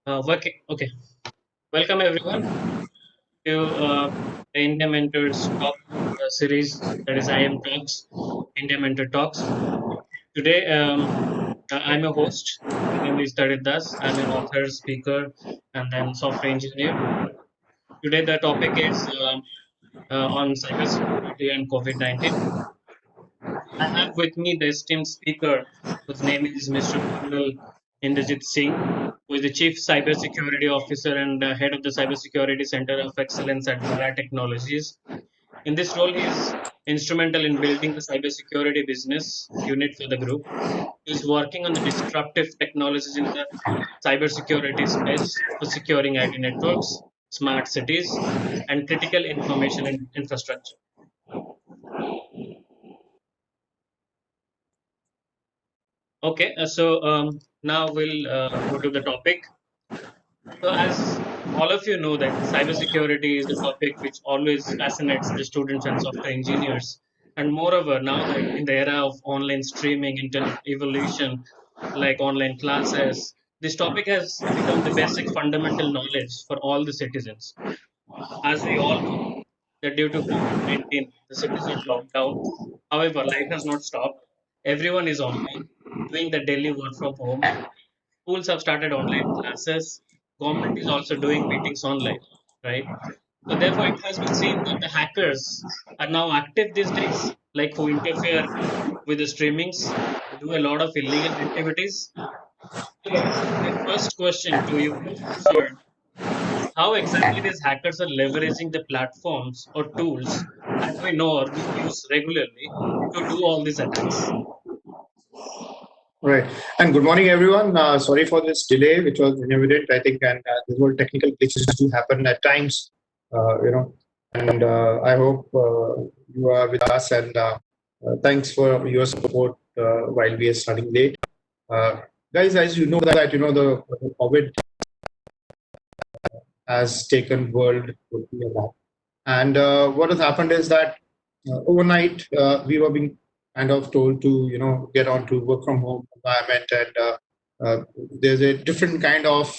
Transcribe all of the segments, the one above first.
Okay. Welcome everyone to the Indiamentor's talk series, that is IMTalks, Indiamentor Talks. Today, I'm a host. My name is Tadit Dash. I'm an author, speaker, and then software engineer. Today, the topic is on cybersecurity and COVID-19. I have with me the esteemed speaker, whose name is Mr. Colonel Inderjeet Singh, who is the Chief Cybersecurity Officer and head of the Cybersecurity Center of Excellence at Dara Technologies. In this role, he is instrumental in building the cybersecurity business unit for the group. He is working on the disruptive technologies in the cybersecurity space for securing IT networks, smart cities, and critical information infrastructure. Okay, now we'll go to the topic. So, as all of you know, that cybersecurity is a topic which always fascinates the students and software engineers. And moreover, now that in the era of online streaming, internet evolution, like online classes, this topic has become the basic fundamental knowledge for all the citizens. As we all know, that due to COVID-19, the cities are locked down. However, life has not stopped. Everyone is online, doing the daily work from home. Schools have started online classes. Government is also doing meetings online, right? So therefore, it has been seen that the hackers are now active these days, like who interfere with the streamings, do a lot of illegal activities. So my first question to you, sir, is how exactly these hackers are leveraging the platforms or tools that we know or we use regularly to do all these attacks. Right. And good morning, everyone. Sorry for this delay, which was inevitable, I think, and these whole technical glitches do happen at times, and I hope you are with us, and thanks for your support while we are starting late. Uh, Guys, as you know that, the COVID has taken world totally aback. And what has happened is that overnight we were being kind of told to get on to work from home environment, and there's a different kind of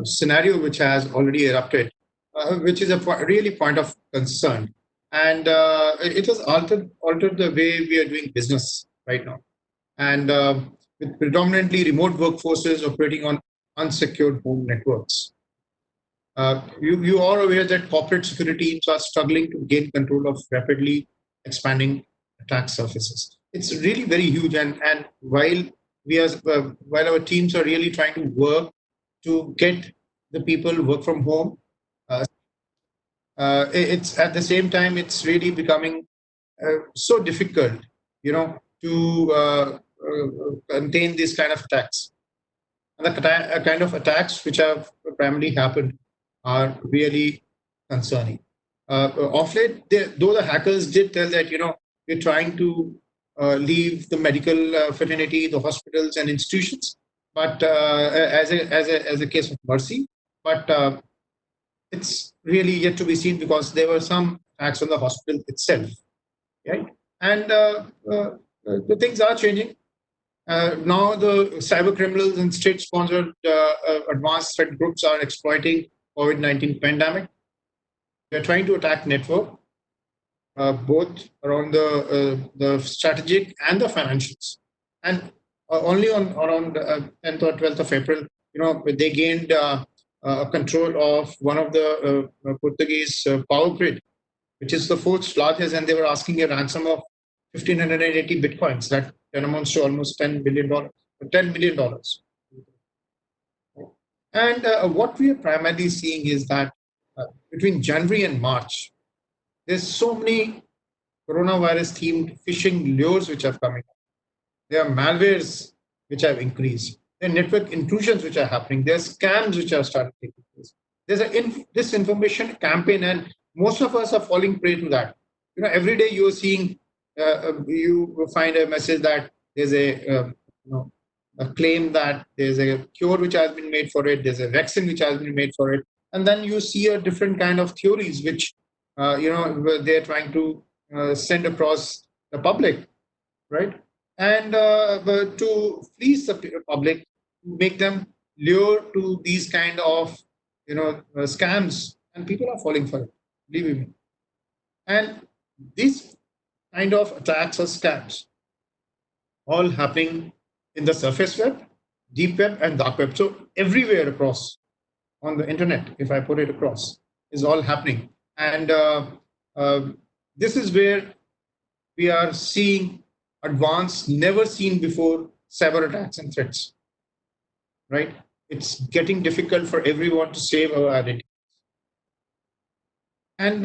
scenario which has already erupted, which is a really point of concern, and it has altered the way we are doing business right now, and with predominantly remote workforces operating on unsecured home networks. You are aware that corporate security teams are struggling to gain control of rapidly expanding attack surfaces. It's really very huge, and while our teams are really trying to work to get the people work from home, uh, it's at the same time it's really becoming so difficult, to contain these kind of attacks. And the kind of attacks which have primarily happened are really concerning. Of late, though the hackers did tell that we're trying to leave the medical fraternity, the hospitals and institutions, but as a case of mercy, but it's really yet to be seen because there were some attacks on the hospital itself, right? And the things are changing. Now the cyber criminals and state-sponsored advanced threat groups are exploiting COVID-19 pandemic. They're trying to attack network, both around the strategic and the financials. And only on around 10th or 12th of April, they gained control of one of the Portuguese power grid, which is the fourth largest, and they were asking a ransom of 1,580 bitcoins. That amounts to almost $10 billion, $10 million. And what we are primarily seeing is that between January and March, there's so many coronavirus themed phishing lures which have come in. There are malwares which have increased. There are network intrusions which are happening. There are scams which are starting taking place. There's a disinformation campaign, and most of us are falling prey to that. Every day you're seeing, you will find a message that there's a claim that there's a cure which has been made for it. There's a vaccine which has been made for it, and then you see a different kind of theories which they're trying to send across the public, right? And but to fleece the public, make them lure to these kind of scams, and people are falling for it. Believe me. And these kind of attacks or scams all happening in the surface web, deep web, and dark web. So everywhere across on the internet, if I put it across, is all happening. And uh, this is where we are seeing advanced, never seen before cyber attacks and threats, right? It's getting difficult for everyone to save our identity. And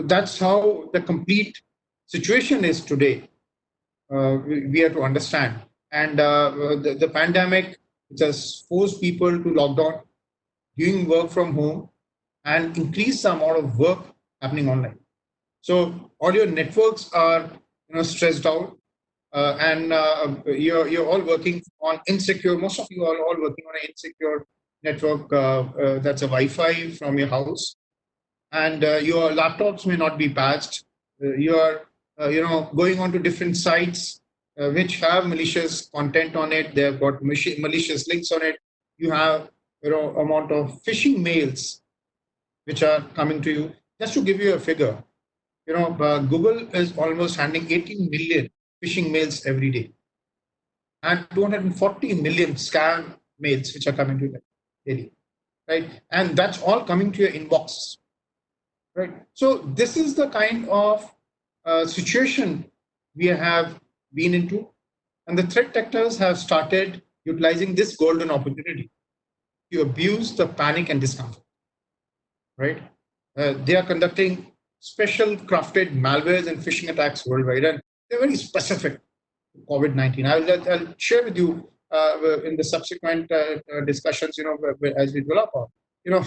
that's how the complete situation is today. We have to understand. And the pandemic, which has forced people to lock down, doing work from home, and increase the amount of work happening online. So all your networks are stressed out, and you're all working on insecure. Most of you are all working on an insecure network. That's a Wi-Fi from your house, and your laptops may not be patched. You are going on to different sites which have malicious content on it. They've got malicious links on it. You have amount of phishing mails which are coming to you. Just to give you a figure, Google is almost handling 18 million phishing mails every day, and 240 million scam mails which are coming to you daily, right? And that's all coming to your inbox, right? So this is the kind of situation we have been into, and the threat actors have started utilizing this golden opportunity to abuse the panic and discomfort, right? They are conducting special crafted malwares and phishing attacks worldwide, and they're very specific to COVID-19. I'll share with you in the subsequent discussions, as we develop,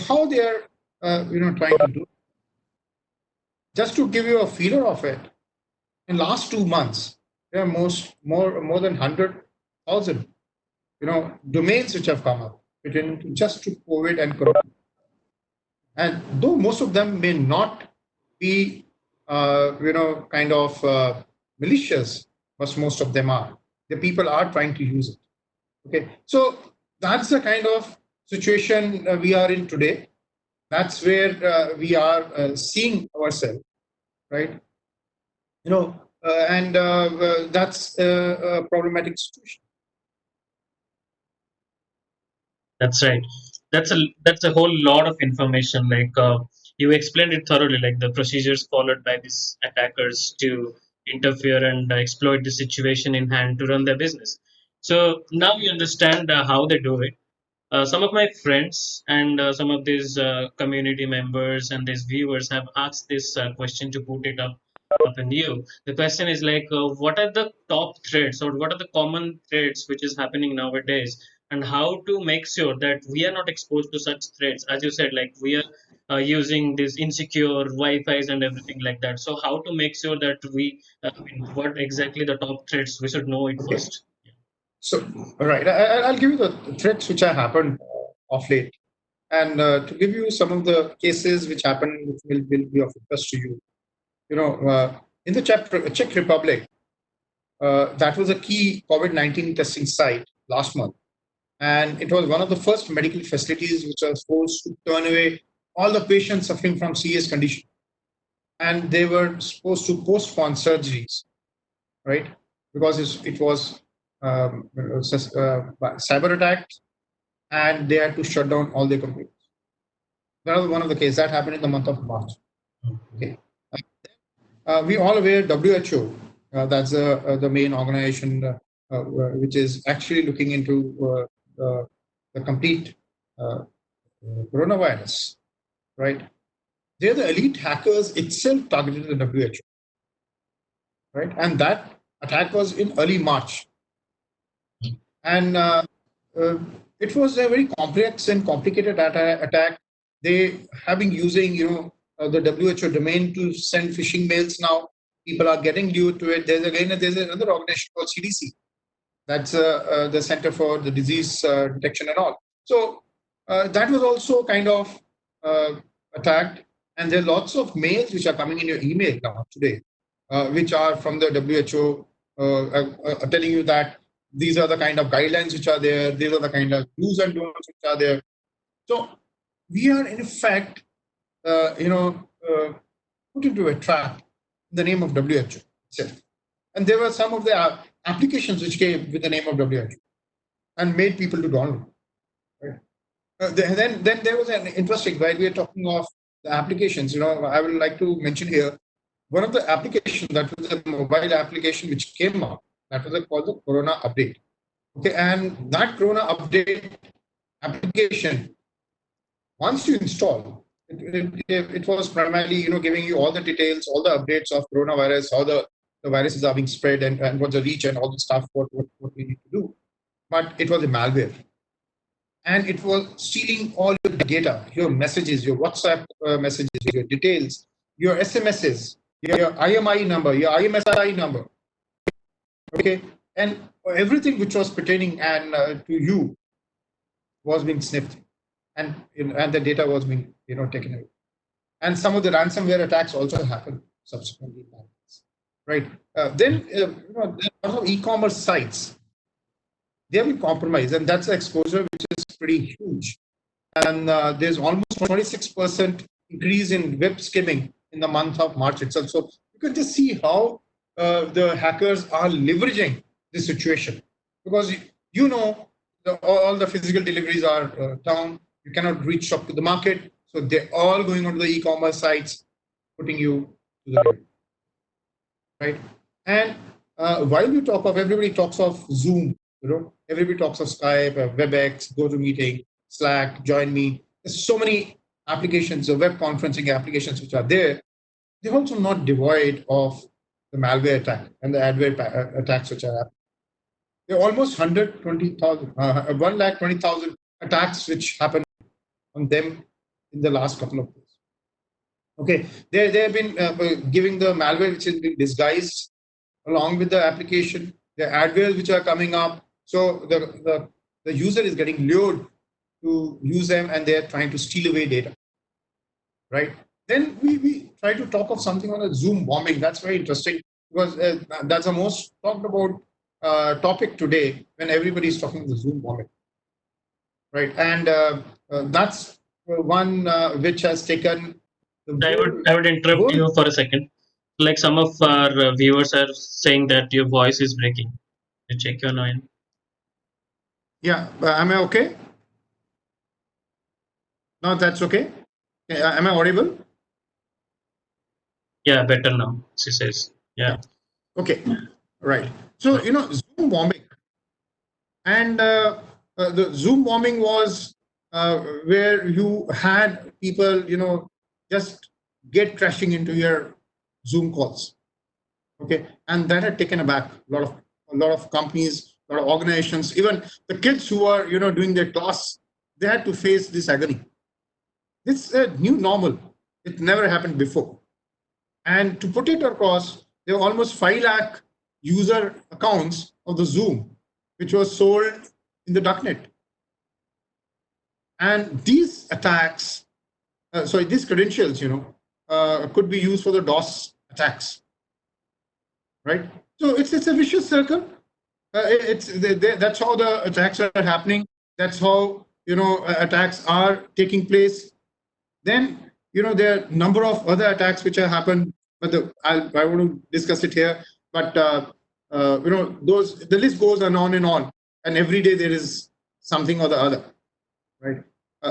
how they are, trying to do. Just to give you a feeler of it, in last 2 months, there are more than 100,000, domains which have come up written just to COVID and Corona. And though most of them may not be, kind of malicious, but most of them are. The people are trying to use it. Okay, so that's the kind of situation we are in today. That's where we are seeing ourselves, right? And that's a problematic situation. That's right. That's a whole lot of information. Like you explained it thoroughly, like the procedures followed by these attackers to interfere and exploit the situation in hand to run their business. So now we understand how they do it. Some of my friends and some of these community members and these viewers have asked this question to put it up in you. The question is like, what are the top threats or what are the common threats which is happening nowadays, and how to make sure that we are not exposed to such threats? As you said, like we are using these insecure Wi-Fi's and everything like that. So how to make sure that we, I mean, what exactly the top threats? We should know it Okay. first. So, all right, I'll give you the threats which have happened of late, and to give you some of the cases which happened, which will be of interest to you. In the Czech Republic, that was a key COVID-19 testing site last month, and it was one of the first medical facilities which was forced to turn away all the patients suffering from serious condition, and they were supposed to postpone surgeries, right? Because it was cyber attack, and they had to shut down all their computers. That was one of the cases that happened in the month of March. Okay, we all aware WHO. That's the main organization which is actually looking into the complete coronavirus. Right? They're the elite hackers itself targeted the WHO. Right, and that attack was in early March, and uh, it was a very complex and complicated attack. They have been using, the WHO domain to send phishing mails. Now people are getting lured to it. There's another organization called CDC. That's the Center for the Disease Detection and all. So that was also kind of attacked. And there are lots of mails which are coming in your email now today, which are from the WHO telling you that these are the kind of guidelines which are there. These are the kind of do's and don'ts which are there. So we are in fact, put into a trap in the name of WHO itself. And there were some of the applications which came with the name of WHO and made people to download. Right? Then there was an interesting, while we are talking of the applications, I would like to mention here one of the applications that was a mobile application which came up, that was called the Corona Update. Okay, and that Corona Update application, once you install, it was primarily giving you all the details, all the updates of coronavirus, how the viruses are being spread, and what's the reach and all the stuff, what we need to do. But it was a malware. And it was stealing all your data, your messages, your WhatsApp messages, your details, your SMSs, your IMI number, your IMSI number. Okay, and everything which was pertaining to you was being sniffed, and the data was being taken away. And some of the ransomware attacks also happened subsequently. Right. Then there are a lot of e-commerce sites. They have been compromised, and that's the exposure which is pretty huge. And there's almost 26% increase in web skimming in the month of March itself. So you can just see how the hackers are leveraging this situation, because all the physical deliveries are down. You cannot reach up to the market, so they're all going onto the e-commerce sites, putting you to the limit. Right. And while we talk of, everybody talks of Zoom, everybody talks of Skype, WebEx, GoToMeeting, Slack, JoinMe. There's so many applications, web conferencing applications which are there. They're also not devoid of the malware attack and the adware attacks which are happening. There are almost 120,000 attacks which happened on them in the last couple of years. Okay, they have been giving the malware which has been disguised along with the application, the adwares which are coming up. So the user is getting lured to use them, and they are trying to steal away data. Right. Then we try to talk of something on a Zoom bombing. That's very interesting, because that's the most talked about topic today when everybody is talking the Zoom bombing. Right. And that's one which has taken. I would interrupt you for a second. Like, some of our viewers are saying that your voice is breaking. You check your line. Yeah, am I okay? No, that's okay. Am I audible? Yeah, better now, she says. Yeah. Okay, right. So, Zoom bombing. And the Zoom bombing was where you had people, just get crashing into your Zoom calls. Okay, and that had taken aback a lot of companies, a lot of organizations, even the kids who are doing their class. They had to face this agony. It's a new normal. It never happened before. And to put it across, there were almost 5 lakh user accounts of the Zoom, which was sold in the darknet. And these attacks, these credentials, could be used for the DOS attacks. Right? So it's a vicious circle. That's how the attacks are happening. That's how attacks are taking place. Then there are a number of other attacks which have happened, but I want to discuss it here. But the list goes on and on, and every day there is something or the other. Right?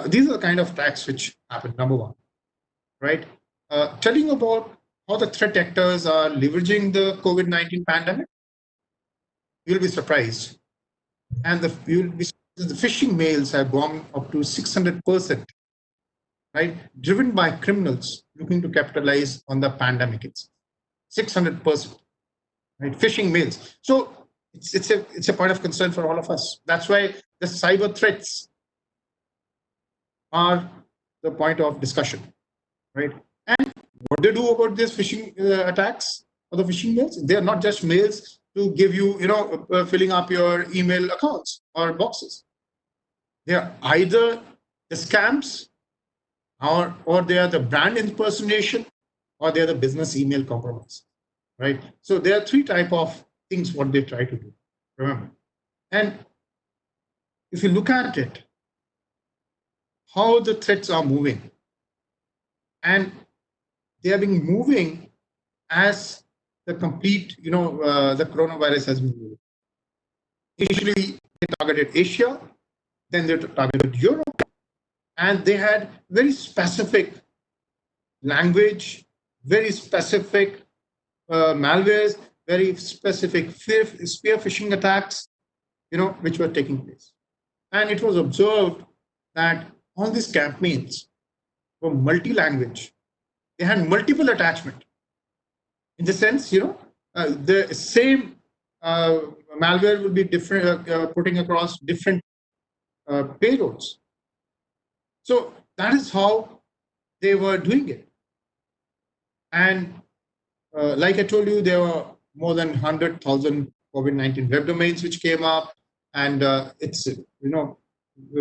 These are the kind of attacks which happen. Number one, right? Telling about how the threat actors are leveraging the COVID-19 pandemic, you'll be surprised. And the phishing mails have gone up to 600%, right? Driven by criminals looking to capitalize on the pandemic. It's 600%, right? Phishing mails. So it's a point of concern for all of us. That's why the cyber threats are the point of discussion, right? And what they do about these phishing attacks or the phishing mails? They are not just mails to give you, filling up your email accounts or boxes. They are either the scams, or they are the brand impersonation, or they are the business email compromise, right? So there are 3 types of things what they try to do. Remember, And if you look at it, how the threats are moving, and they have been moving as the complete, the coronavirus has been moving. Initially, they targeted Asia, then they targeted Europe, and they had very specific language, very specific malwares, very specific spear phishing attacks, which were taking place. And it was observed that all these campaigns were multi-language. They had multiple attachment. In the sense, the same malware will be different, putting across different payloads. So that is how they were doing it. And like I told you, there were more than 100,000 COVID-19 web domains which came up, and it's,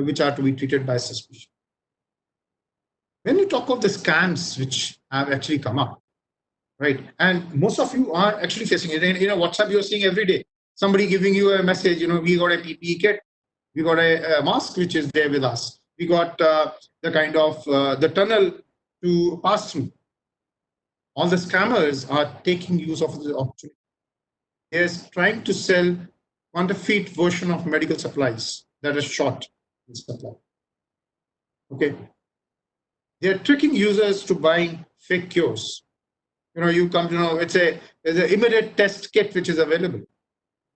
which are to be treated by suspicion. When you talk of the scams which have actually come up, right? And most of you are actually facing it. In WhatsApp, you're seeing every day somebody giving you a message. We got a PPE kit, we got a mask which is there with us. We got the kind of the tunnel to pass through. All the scammers are taking use of the opportunity. They're trying to sell counterfeit version of medical supplies that are short in supply. Okay. They're tricking users to buying fake cures. You come to know there's an immediate test kit which is available.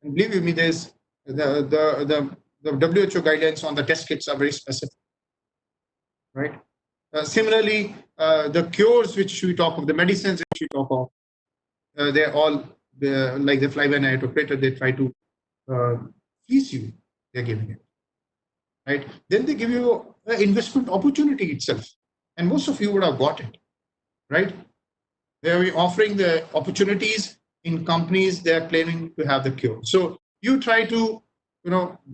And believe me, there's the WHO guidelines on the test kits are very specific, right? Similarly, the cures which we talk of, the medicines which we talk of, they're all like the fly-by-night operator. They try to fleece you. They're giving it, right? Then they give you an investment opportunity itself, and most of you would have got it, right? They are offering the opportunities in companies they are claiming to have the cure. So you try to,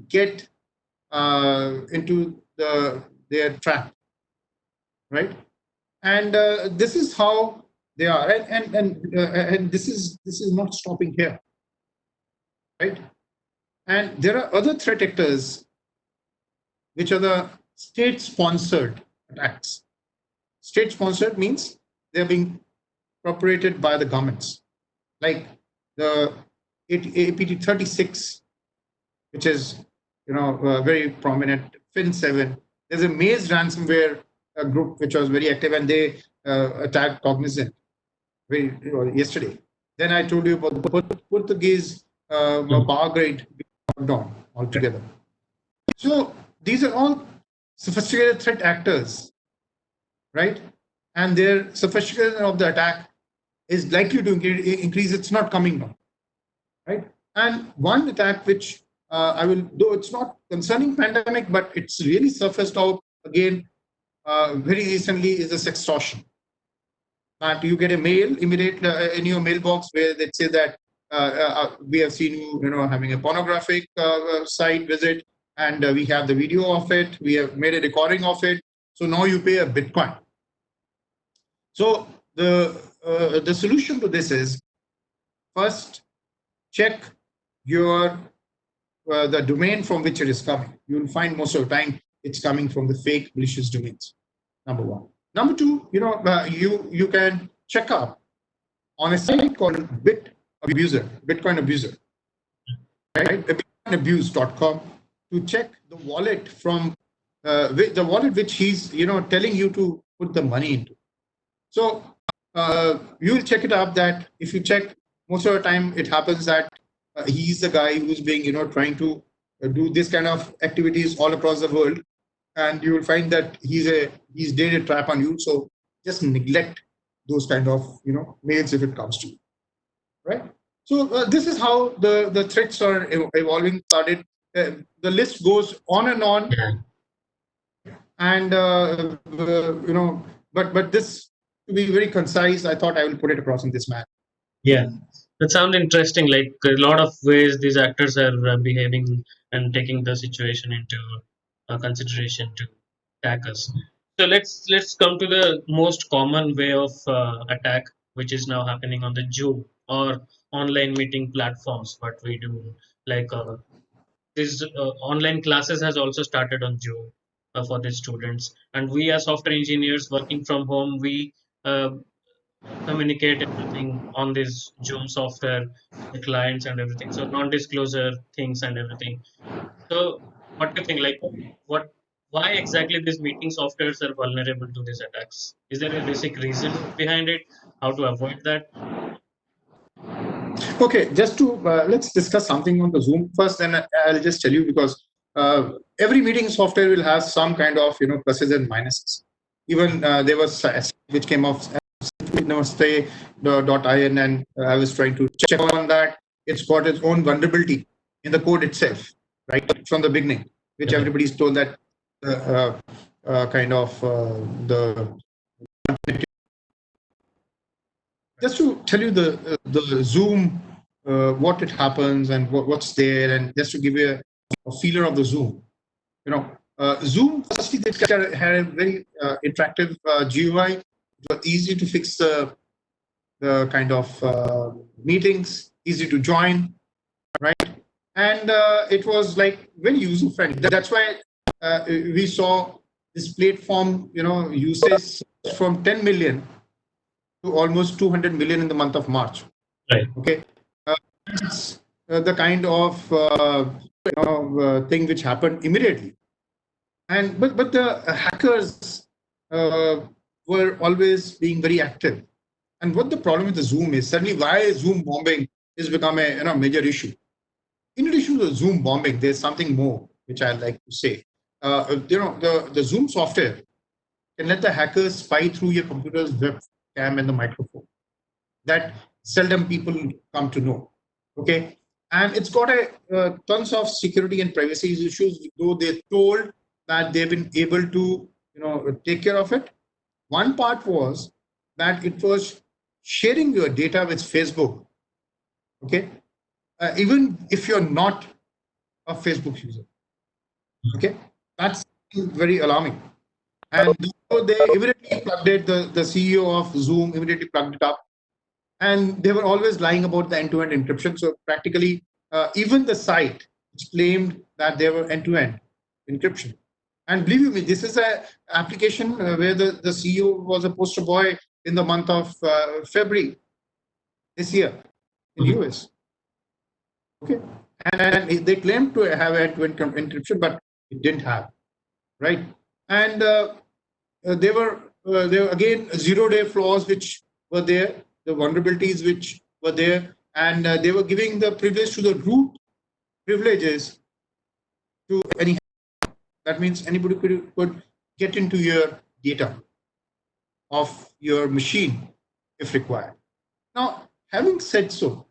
get into their trap, right? And this is how they are, and this is not stopping here, right? And there are other threat actors, which are the state-sponsored attacks. State-sponsored means they're being operated by the governments, like the APT 36, which is very prominent. Fin7. There's a Maze ransomware group which was very active, and they attacked Cognizant yesterday. Then I told you about the Portuguese power grid being down altogether. So these are all sophisticated threat actors, right? And their sophistication of the attack is likely to increase. It's not coming down, right? And one attack which I will, though it's not concerning pandemic, but it's really surfaced out again very recently, is the sextortion. That you get a mail immediately in your mailbox where they say that we have seen you, having a pornographic site visit, and we have the video of it. We have made a recording of it. So now you pay a Bitcoin. So the solution to this is, first check your the domain from which it is coming. You will find most of the time it's coming from the fake malicious domains. Number one. Number two, you can check up on a site called Bitcoin Abuser, right? Bitcoinabuse.com, to check the wallet from the wallet which he's telling you to put the money into. So you will check it up that if you check, most of the time it happens that he's the guy who's being trying to do this kind of activities all across the world, and you will find that he's laid a trap on you. So just neglect those kind of mails if it comes to you, right? So this is how the threats are evolving. Started the list goes on and on, and but this, to be very concise, I thought I will put it across in this manner. Yeah, that sounds interesting. Like a lot of ways these actors are behaving and taking the situation into consideration to attack us. So let's come to the most common way of attack, which is now happening on the Zoom or online meeting platforms. What we do, like This online classes has also started on Zoom for the students, and we as software engineers working from home, we uh, communicate everything on this Zoom software, the clients and everything. So non-disclosure things and everything. So what do you think? Like, what? Why exactly these meeting softwares are vulnerable to these attacks? Is there a basic reason behind it? How to avoid that? Okay, just to let's discuss something on the Zoom first, and I'll just tell you because every meeting software will have some kind of pluses and minuses. Even there was which came off namaste.in, and I was trying to check on that. It's got its own vulnerability in the code itself, right from the beginning, which Okay. everybody's told that kind of the just to tell you the Zoom, what it happens and what's there, and just to give you a feeler of the Zoom. Zoom firstly they had a very interactive GUI. It was easy to fix the kind of meetings, easy to join, right? And it was like very user friendly. That's why we saw this platform, usage from 10 million to almost 200 million in the month of March. Right. Okay, it's the kind of thing which happened immediately. And but the hackers uh, were always being very active. And what the problem with the Zoom is, suddenly why Zoom bombing has become a major issue. In addition to the Zoom bombing, there's something more which I'd like to say. The Zoom software can let the hackers spy through your computer's webcam and the microphone. That seldom people come to know. Okay, and it's got a tons of security and privacy issues. Though they're told that they've been able to take care of it. One part was that it was sharing your data with Facebook. Okay, even if you're not a Facebook user. Okay, that's very alarming. And so they immediately plugged it. The CEO of Zoom immediately plugged it up, and they were always lying about the end-to-end encryption. So practically, even the site which claimed that they were end-to-end encryption. And believe you me, this is a application where the CEO was a poster boy in the month of February this year in Mhm. US. Okay, and they claimed to have end-to-end encryption, but it didn't have, right? And there were again zero-day flaws which were there, the vulnerabilities which were there, and they were giving the privilege to the root privileges to any. That means anybody could get into your data of your machine if required. Now, having said so,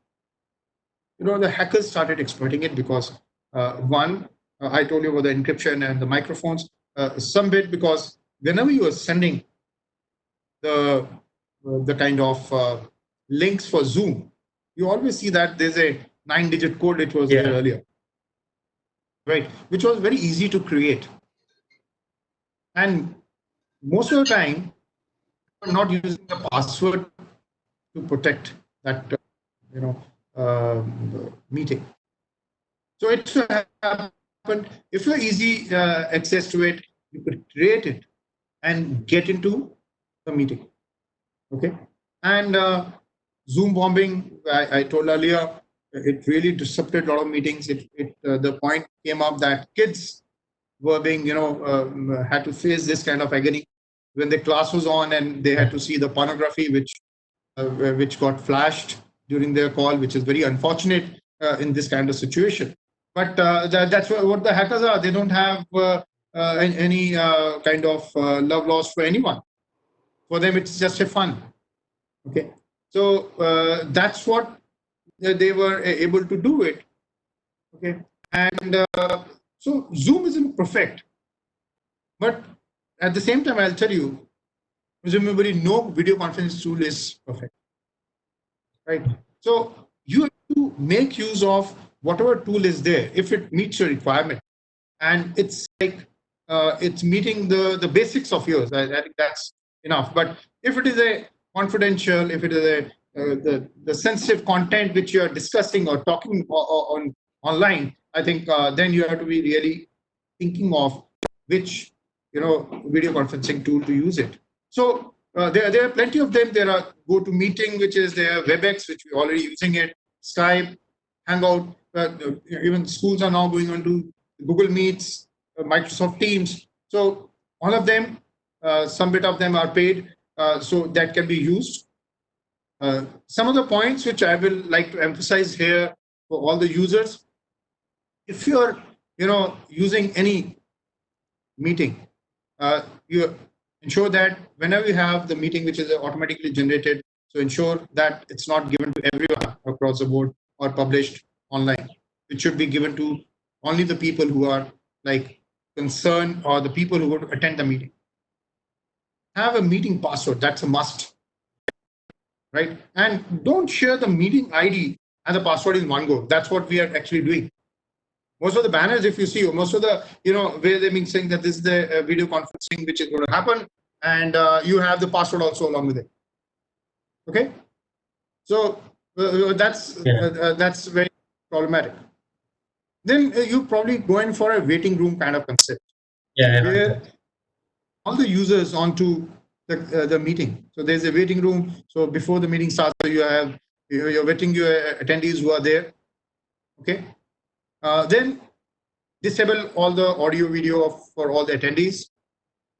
the hackers started exploiting it because one, I told you about the encryption and the microphones. Some bit because whenever you are sending the kind of links for Zoom, you always see that there's a 9-digit code which was there Yeah. earlier, right? Which was very easy to create, and most of the time, you're not using the password to protect that you know meeting. So it should happen if you're easy access to it, you could create it and get into the meeting. Okay, and Zoom bombing, I told earlier, it really disrupted a lot of meetings. The point came up that kids were being, had to face this kind of agony when the class was on and they had to see the pornography, which got flashed during their call, which is very unfortunate in this kind of situation. But that's what the hackers are. They don't have any kind of love lost for anyone. For them, it's just a fun. Okay, so that's what they were able to do it. Okay, and so Zoom isn't perfect, but at the same time, I'll tell you, presumably no video conference tool is perfect, right? So you have to make use of whatever tool is there if it meets your requirement, and it's like it's meeting the basics of yours. I think that's enough. But if it is a confidential, if it is a the sensitive content which you are discussing or talking on online, I think then you have to be really thinking of which video conferencing tool to use it. So there are plenty of them. There are GoToMeeting, which is there, WebEx, which we're already using it, Skype, Hangout. Even schools are now going on to Google Meets, Microsoft Teams. So all of them, some bit of them are paid, so that can be used. Some of the points which I will like to emphasize here for all the users: if you're using any meeting, you ensure that whenever you have the meeting which is automatically generated, so ensure that it's not given to everyone across the board or published online. It should be given to only the people who are like concerned or the people who want to attend the meeting. Have a meeting password. That's a must, right? And don't share the meeting ID and the password in one go. That's what we are actually doing. Most of the banners, if you see, most of the, where they've been saying that this is the video conferencing which is going to happen, and you have the password also along with it. Okay, so that's very problematic. Then you probably go in for a waiting room kind of concept, where all the users onto the meeting. So there's a waiting room. So before the meeting starts, you have you're waiting your attendees who are there. Okay, then disable all the audio video for all the attendees,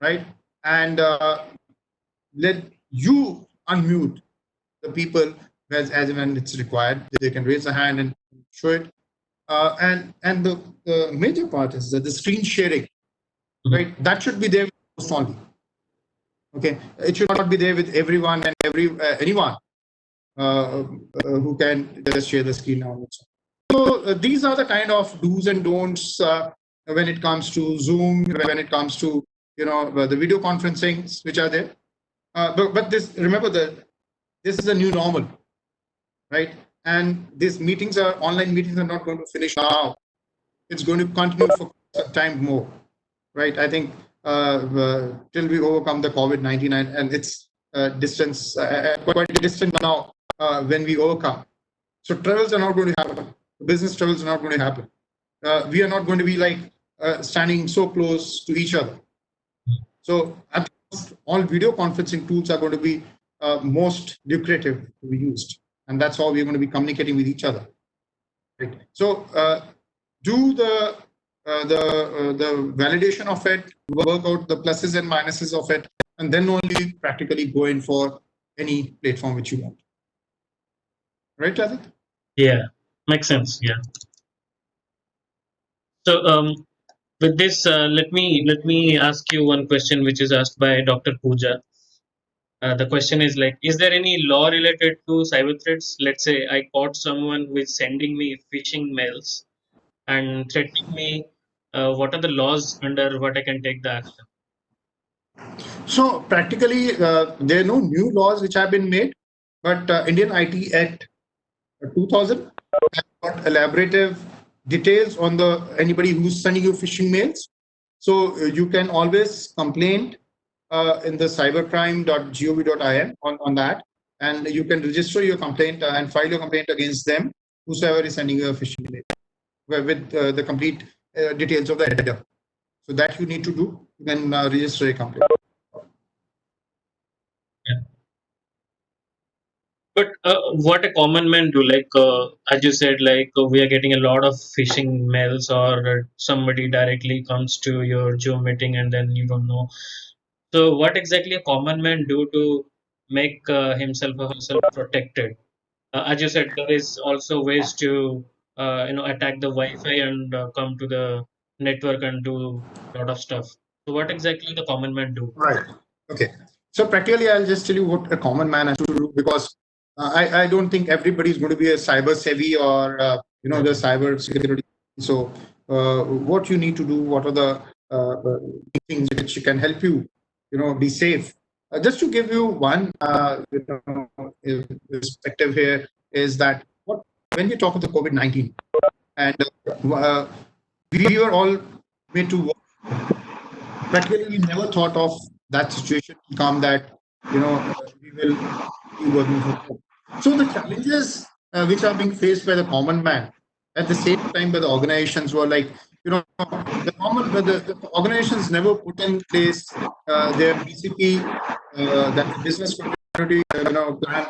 right? And let you unmute the people as and when it's required. They can raise a hand and show it. And the major part is that the screen sharing, right? That should be there with only. Okay, it should not be there with everyone and anyone who can just share the screen now. So these are the kind of do's and don'ts when it comes to Zoom, when it comes to the video conferencing which are there. But this, remember that this is a new normal, right? And these meetings are online meetings are not going to finish now. It's going to continue for some time more, right? I think till we overcome the COVID-19 and its distance, quite distant now when we overcome. So travels are not going to happen. Business travels are not going to happen. We are not going to be like standing so close to each other. So at most, all video conferencing tools are going to be most lucrative to be used, and that's how we're going to be communicating with each other. Right. So do the validation of it, work out the pluses and minuses of it, and then only practically go in for any platform which you want. Right, Tadit? Yeah, makes sense. Yeah. So with this, let me ask you one question, which is asked by Dr. Pooja. The question is like, is there any law related to cyber threats? Let's say I caught someone who is sending me phishing mails and threatening me. What are the laws under what I can take the action? So practically, there are no new laws which have been made, but Indian IT Act 2000 has got elaborative details on the anybody who's sending you phishing mails. So you can always complain in the cybercrime.gov.in on that, and you can register your complaint and file your complaint against them, whosoever is sending you a phishing mail, with the complete details of the header. So that you need to do. You can register a complaint. Yeah. But what a common man do, like as you said, like we are getting a lot of phishing mails, or somebody directly comes to your Zoom meeting and then you don't know. So what exactly a common man do to make himself or herself protected? As you said, there is also ways to attack the Wi-Fi and come to the network and do a lot of stuff. So what exactly the common man do? Right. Okay. So practically, I'll just tell you what a common man has to do, because I don't think everybody is going to be a cyber savvy or the cyber security. So what you need to do, what are the things which can help you, be safe. Just to give you one perspective here is that when we talk about the COVID-19, and we were all made to work. Practically, we never thought of that situation to come that we will be working from home. So the challenges which are being faced by the common man At the same time, but the organizations were like, the organizations never put in place their BCP, that the business continuity, plan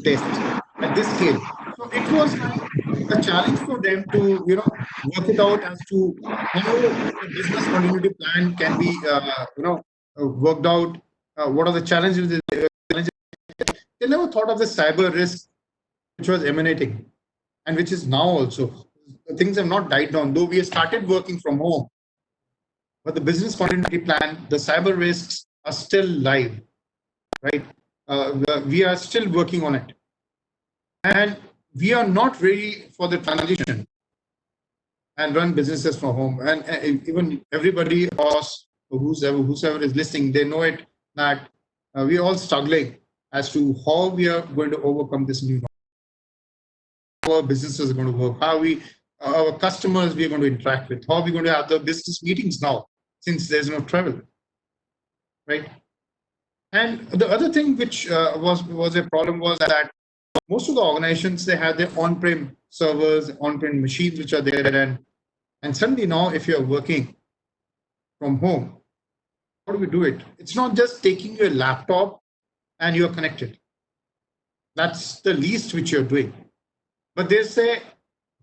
tests at this scale. So it was like a challenge for them to, work it out as to how the business continuity plan can be, worked out. What are the challenges? They never thought of the cyber risk which was emanating and which is now also. Things have not died down, though we have started working from home. But the business continuity plan, the cyber risks are still live, right? We are still working on it. And we are not ready for the transition and run businesses from home. And even everybody else, whosoever is listening, they know it that we are all struggling as to how we are going to overcome this new norm. How our businesses are going to work, how our customers we are going to interact with, how are we going to have the business meetings now since there's no travel, right? And the other thing which was a problem was that most of the organizations, they had their on-prem servers, on-prem machines which are there, and suddenly now if you're working from home, how do we do it? It's not just taking your laptop and you're connected. That's the least which you're doing. But there's a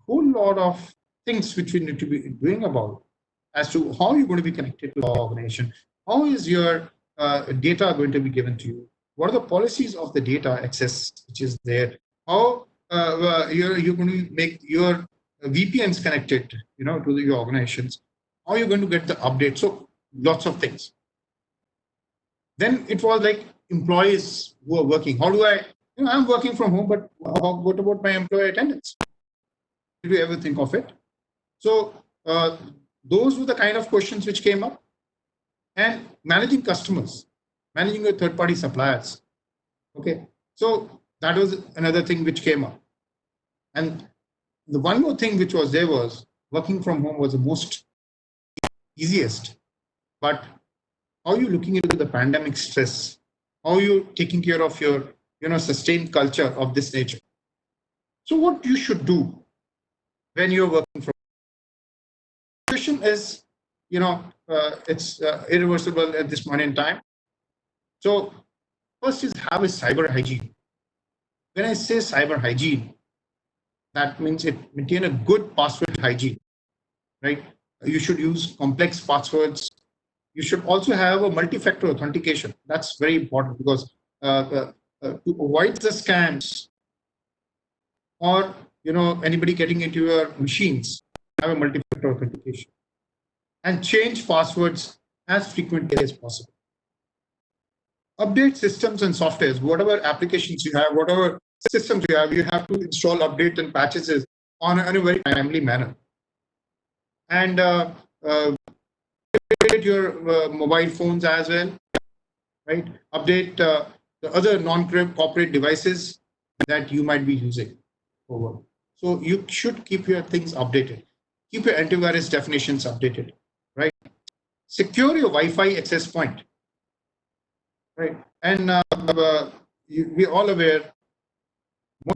whole lot of things which we need to be doing about as to how you're going to be connected to the organization. How is your data going to be given to you? What are the policies of the data access which is there? How you're going to make your VPNs connected, to your organizations? How are you going to get the update? So lots of things. Then it was like employees who are working. How do I? I'm working from home, but what about my employee attendance? Did you ever think of it? So those were the kind of questions which came up. And managing customers, managing your third-party suppliers. Okay, so that was another thing which came up. And the one more thing which was there was working from home was the most easiest. But how are you looking into the pandemic stress? How are you taking care of your sustained culture of this nature? So what you should do when you're working from home? The question is, it's irreversible at this point in time. So first is have a cyber hygiene. When I say cyber hygiene, that means maintain a good password hygiene, right? You should use complex passwords. You should also have a multi-factor authentication. That's very important because to avoid the scams or anybody getting into your machines, have a multi-factor authentication and change passwords as frequently as possible. Update systems and softwares, whatever applications you have, whatever systems you have to install update and patches on a very timely manner. And update your mobile phones as well, right? Update the other non-corporate devices that you might be using over. So you should keep your things updated. Keep your antivirus definitions updated, right? Secure your Wi-Fi access point, right? And we're all aware,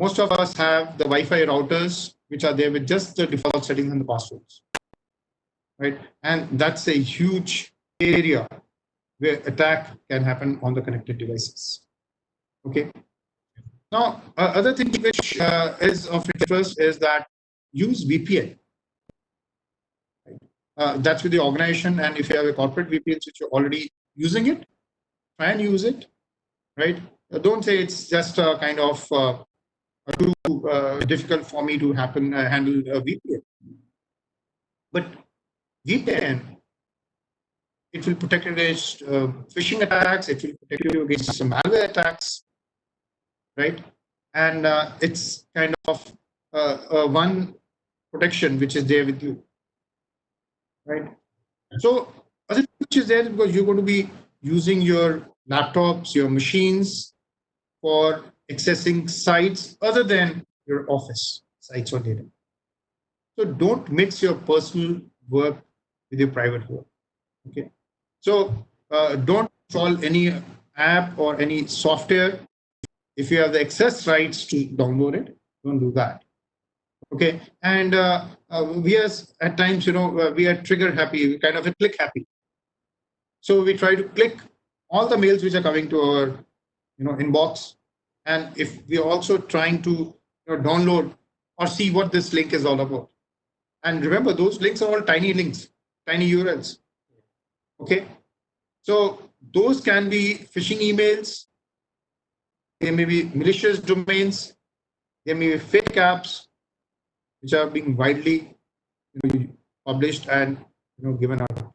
most of us have the Wi-Fi routers which are there with just the default settings and the passwords, right? And that's a huge area where attack can happen on the connected devices. Okay. Now, other thing which is of interest is that use VPN. That's with the organization, and if you have a corporate VPN which you're already using it, try and use it, right? Don't say it's just a kind of too difficult for me to handle a VPN. But VPN, it will protect you against phishing attacks. It will protect you against some malware attacks, right? And it's kind of one protection which is there with you, right? So other which is there because you're going to be using your laptops, your machines for accessing sites other than your office sites or data. So don't mix your personal work with your private work. Okay. So don't install any app or any software. If you have the access rights to download it, don't do that. Okay, and we are at times, we are trigger happy, kind of a click happy. So we try to click all the mails which are coming to our, inbox, and if we are also trying to, download or see what this link is all about. And remember, those links are all tiny links, tiny URLs. Okay, so those can be phishing emails. They may be malicious domains. There may be fake apps which are being widely, published and, given out.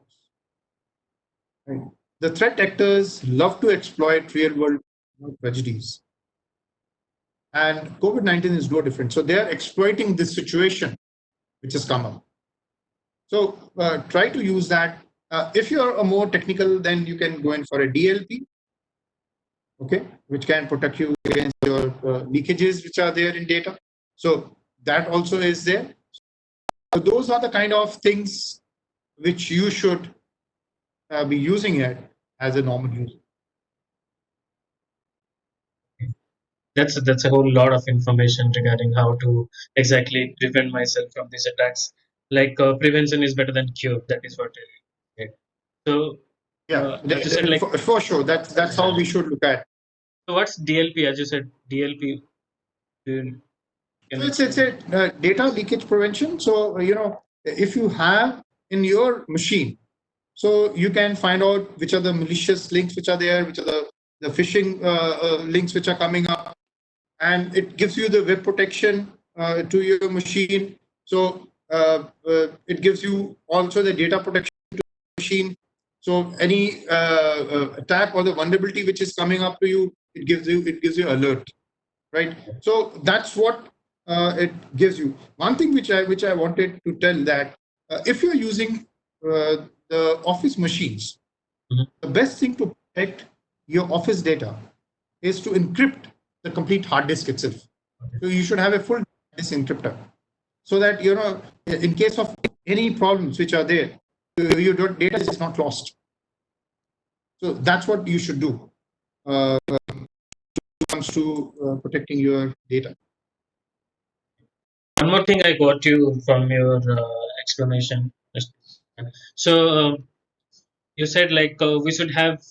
Right. The threat actors love to exploit real-world, tragedies, and COVID-19 is no different. So they are exploiting this situation which has come up. So try to use that. If you're a more technical, then you can go in for a DLP, okay, which can protect you against your leakages which are there in data. So that also is there. So those are the kind of things which you should be using it as a normal user. That's a whole lot of information regarding how to exactly prevent myself from these attacks. Like prevention is better than cure. That is what. Okay. So Yeah, as you said, like for sure, that's how we should look at. so what's DLP? As you said, DLP. Can So you it's explain? a data leakage prevention. So if you have in your machine, so you can find out which are the malicious links which are there, which are the phishing links which are coming up, and it gives you the web protection to your machine. So it gives you also the data protection to the machine. So any attack or the vulnerability which is coming up to you, it gives you alert, right? So that's what it gives you. One thing which I wanted to tell that if you're using the office machines, Mhm. the best thing to protect your office data is to encrypt the complete hard disk itself. So you should have a full disk encryptor, so that in case of any problems which are there, your data is not lost. So that's what you should do when it comes to protecting your data. One more thing I got you from your explanation. So you said like we should have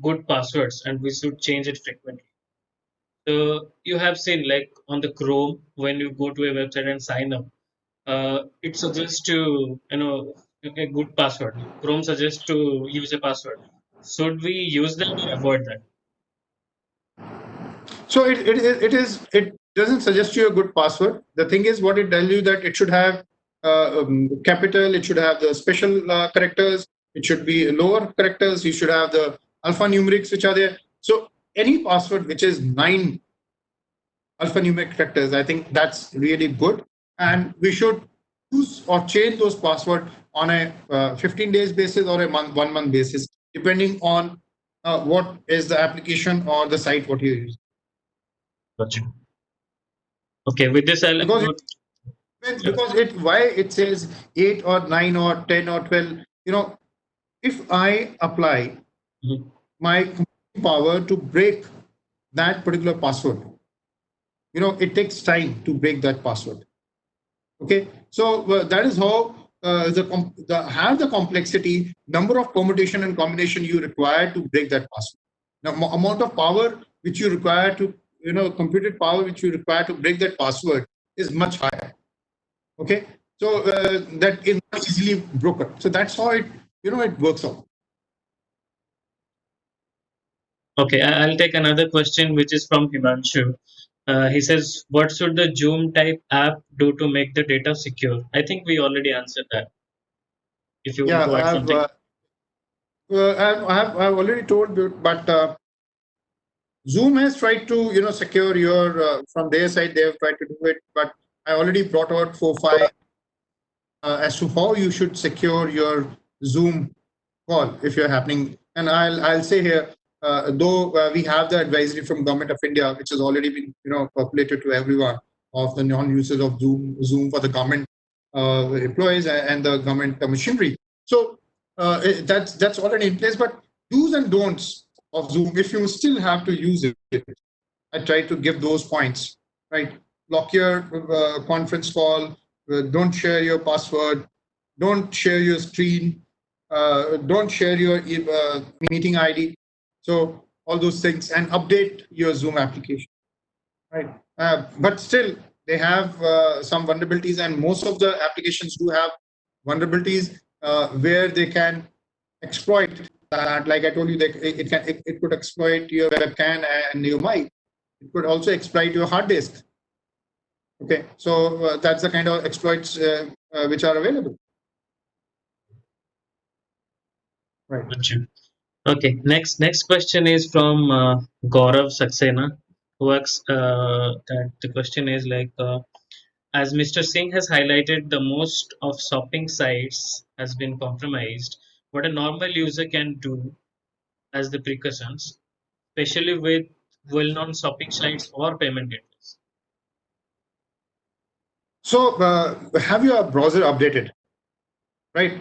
good passwords and we should change it frequently. So you have seen like on the Chrome when you go to a website and sign up, it suggests to a good password. Chrome suggests to use a password. Should we use that or avoid that? So it doesn't suggest you a good password. The thing is, what it tells you that it should have capital, it should have the special characters, it should be lower characters, you should have the alphanumerics which are there. So any password which is 9 alphanumeric characters, I think that's really good, and we should use or change those password on a 15 days basis or a 1 month basis, depending on what is the application or the site what you use. Gotcha. Okay, with this I'll Because note. Yeah. because it why it says 8 or 9 or 10 or 12, if I apply Mhm. my power to break that particular password, it takes time to break that password. Okay, so that is how the complexity, number of permutation and combination you require to break that password. Now, amount of power which you require to, computed power which you require to break that password is much higher. Okay, so that is not easily broken. So that's how it works out. Okay, I'll take another question, which is from Himanshu. He says, "What should the Zoom type app do to make the data secure?" I think we already answered that. If you want Yeah, to add something. I've already told you, but Zoom has tried to secure your from their side. They have tried to do it, but I already brought out 4 5 as to how you should secure your Zoom call if you're happening. And I'll say here, though we have the advisory from Government of India, which has already been populated to everyone of the non-users of Zoom for the government employees and the government machinery. So that's already in place. But do's and don'ts of Zoom, if you still have to use it, I try to give those points, right? lock your conference call, don't share your password, don't share your screen, don't share your meeting ID. So all those things, and update your Zoom application, right? But still, they have some vulnerabilities, and most of the applications do have vulnerabilities where they can exploit that. Like I told you, that it could exploit your webcam and your mic. It could also exploit your hard disk. Okay, so that's the kind of exploits which are available. Right. Gotcha. Okay, next question is from Gaurav Saxena, who asks that the question is like, as Mr. Singh has highlighted, the most of shopping sites has been compromised. What a normal user can do as the precautions, especially with well-known shopping sites or payment gateways. So have your browser updated, right?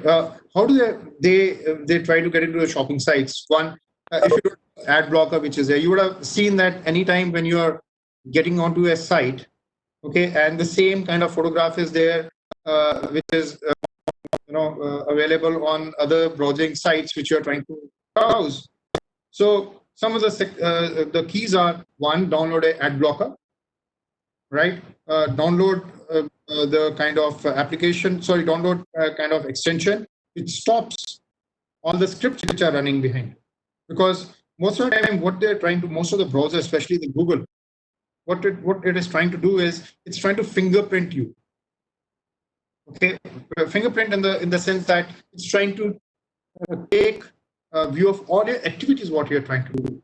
How do they try to get into the shopping sites? One, if you don't have ad blocker, which is there, you would have seen that anytime when you are getting onto a site, okay, and the same kind of photograph is there, which is available on other browsing sites which you are trying to browse. So some of the keys are: one, download a ad blocker, right? Download the kind of application, sorry, download kind of extension which stops all the scripts which are running behind. Because most of the time, what they're trying to, most of the browsers, especially the Google, what it is trying to do is it's trying to fingerprint you. Okay, fingerprint in the sense that it's trying to take a view of all your activities, what you're trying to do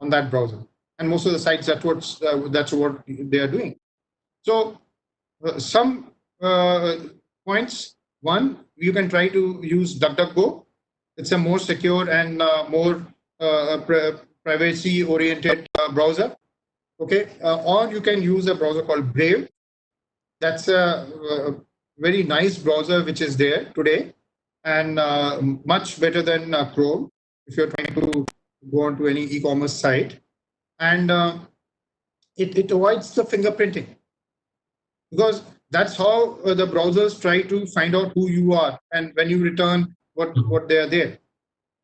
on that browser. And most of the sites, that's what they are doing. So some points. One, you can try to use DuckDuckGo. It's a more secure and more privacy-oriented browser. Okay, or you can use a browser called Brave. That's a very nice browser which is there today, and much better than Chrome if you're trying to go onto any e-commerce site. And it avoids the fingerprinting, because that's how the browsers try to find out who you are, and when you return what they are there.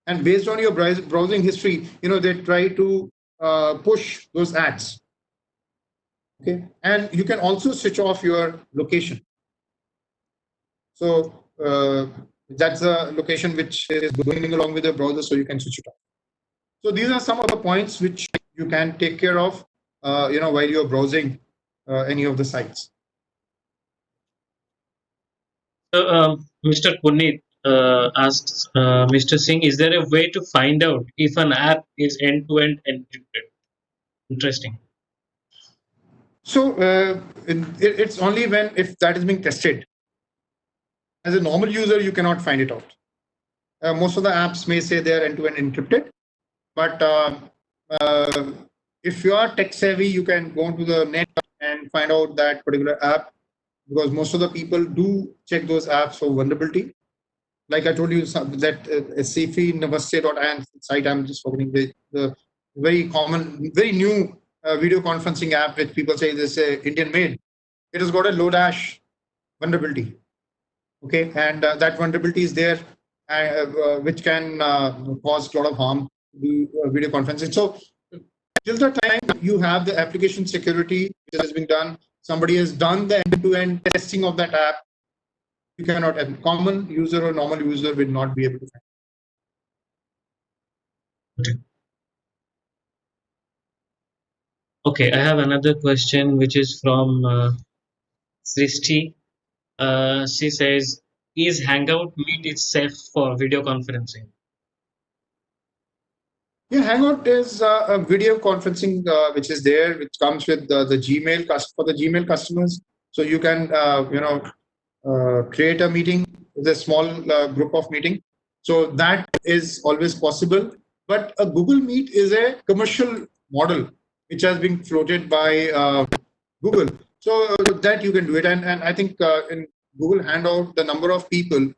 And based on your browsing history, they try to push those ads. Okay, and you can also switch off your location. So that's a location which is going along with the browser, so you can switch it off. So these are some of the points which you can take care of, while you're browsing any of the sites. So, Mr. Puneet asks Mr. Singh, is there a way to find out if an app is end-to-end encrypted? Interesting. So it's only when if that is being tested. As a normal user, you cannot find it out. Most of the apps may say they are end-to-end encrypted, but if you are tech savvy, you can go onto the net and find out that particular app, because most of the people do check those apps for vulnerability. Like I told you, that cfi-namaste.in site, I'm just forgetting the very common, very new video conferencing app which people say this Indian made. It has got a Lodash vulnerability. Okay, and that vulnerability is there, which can cause a lot of harm to video conferencing. So till the time you have the application security which has been done, somebody has done the end-to-end testing of that app, you cannot, a common user or normal user will not be able to find. Okay, I have another question which is from Srishti. She says, is Hangout Meet is safe for video conferencing? Yeah, Hangout is a video conferencing which is there, which comes with the Gmail for the Gmail customers. So you can create a meeting with a small group of meeting. So that is always possible. But a Google Meet is a commercial model which has been floated by Google. So that you can do it. And I think in Google Hangout, the number of people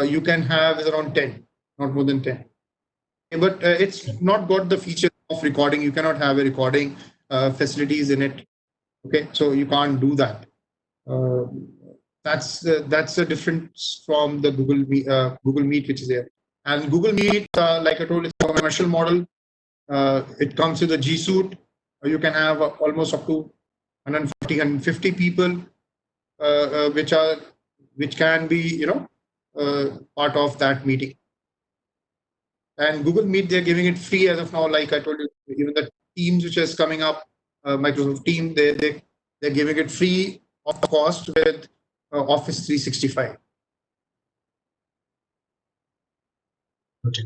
you can have is around 10, not more than 10. But it's not got the feature of recording. You cannot have a recording facilities in it. Okay, so you can't do that. Uh, that's a difference from the Google Meet, which is there. And Google Meet, like I told, it's a commercial model. It comes with a G Suite. You can have almost up to 150 people, which can be part of that meeting. And Google Meet, they're giving it free as of now. Like I told you, even the Teams which is coming up, Microsoft Team, they're giving it free of cost with Office 365. Okay.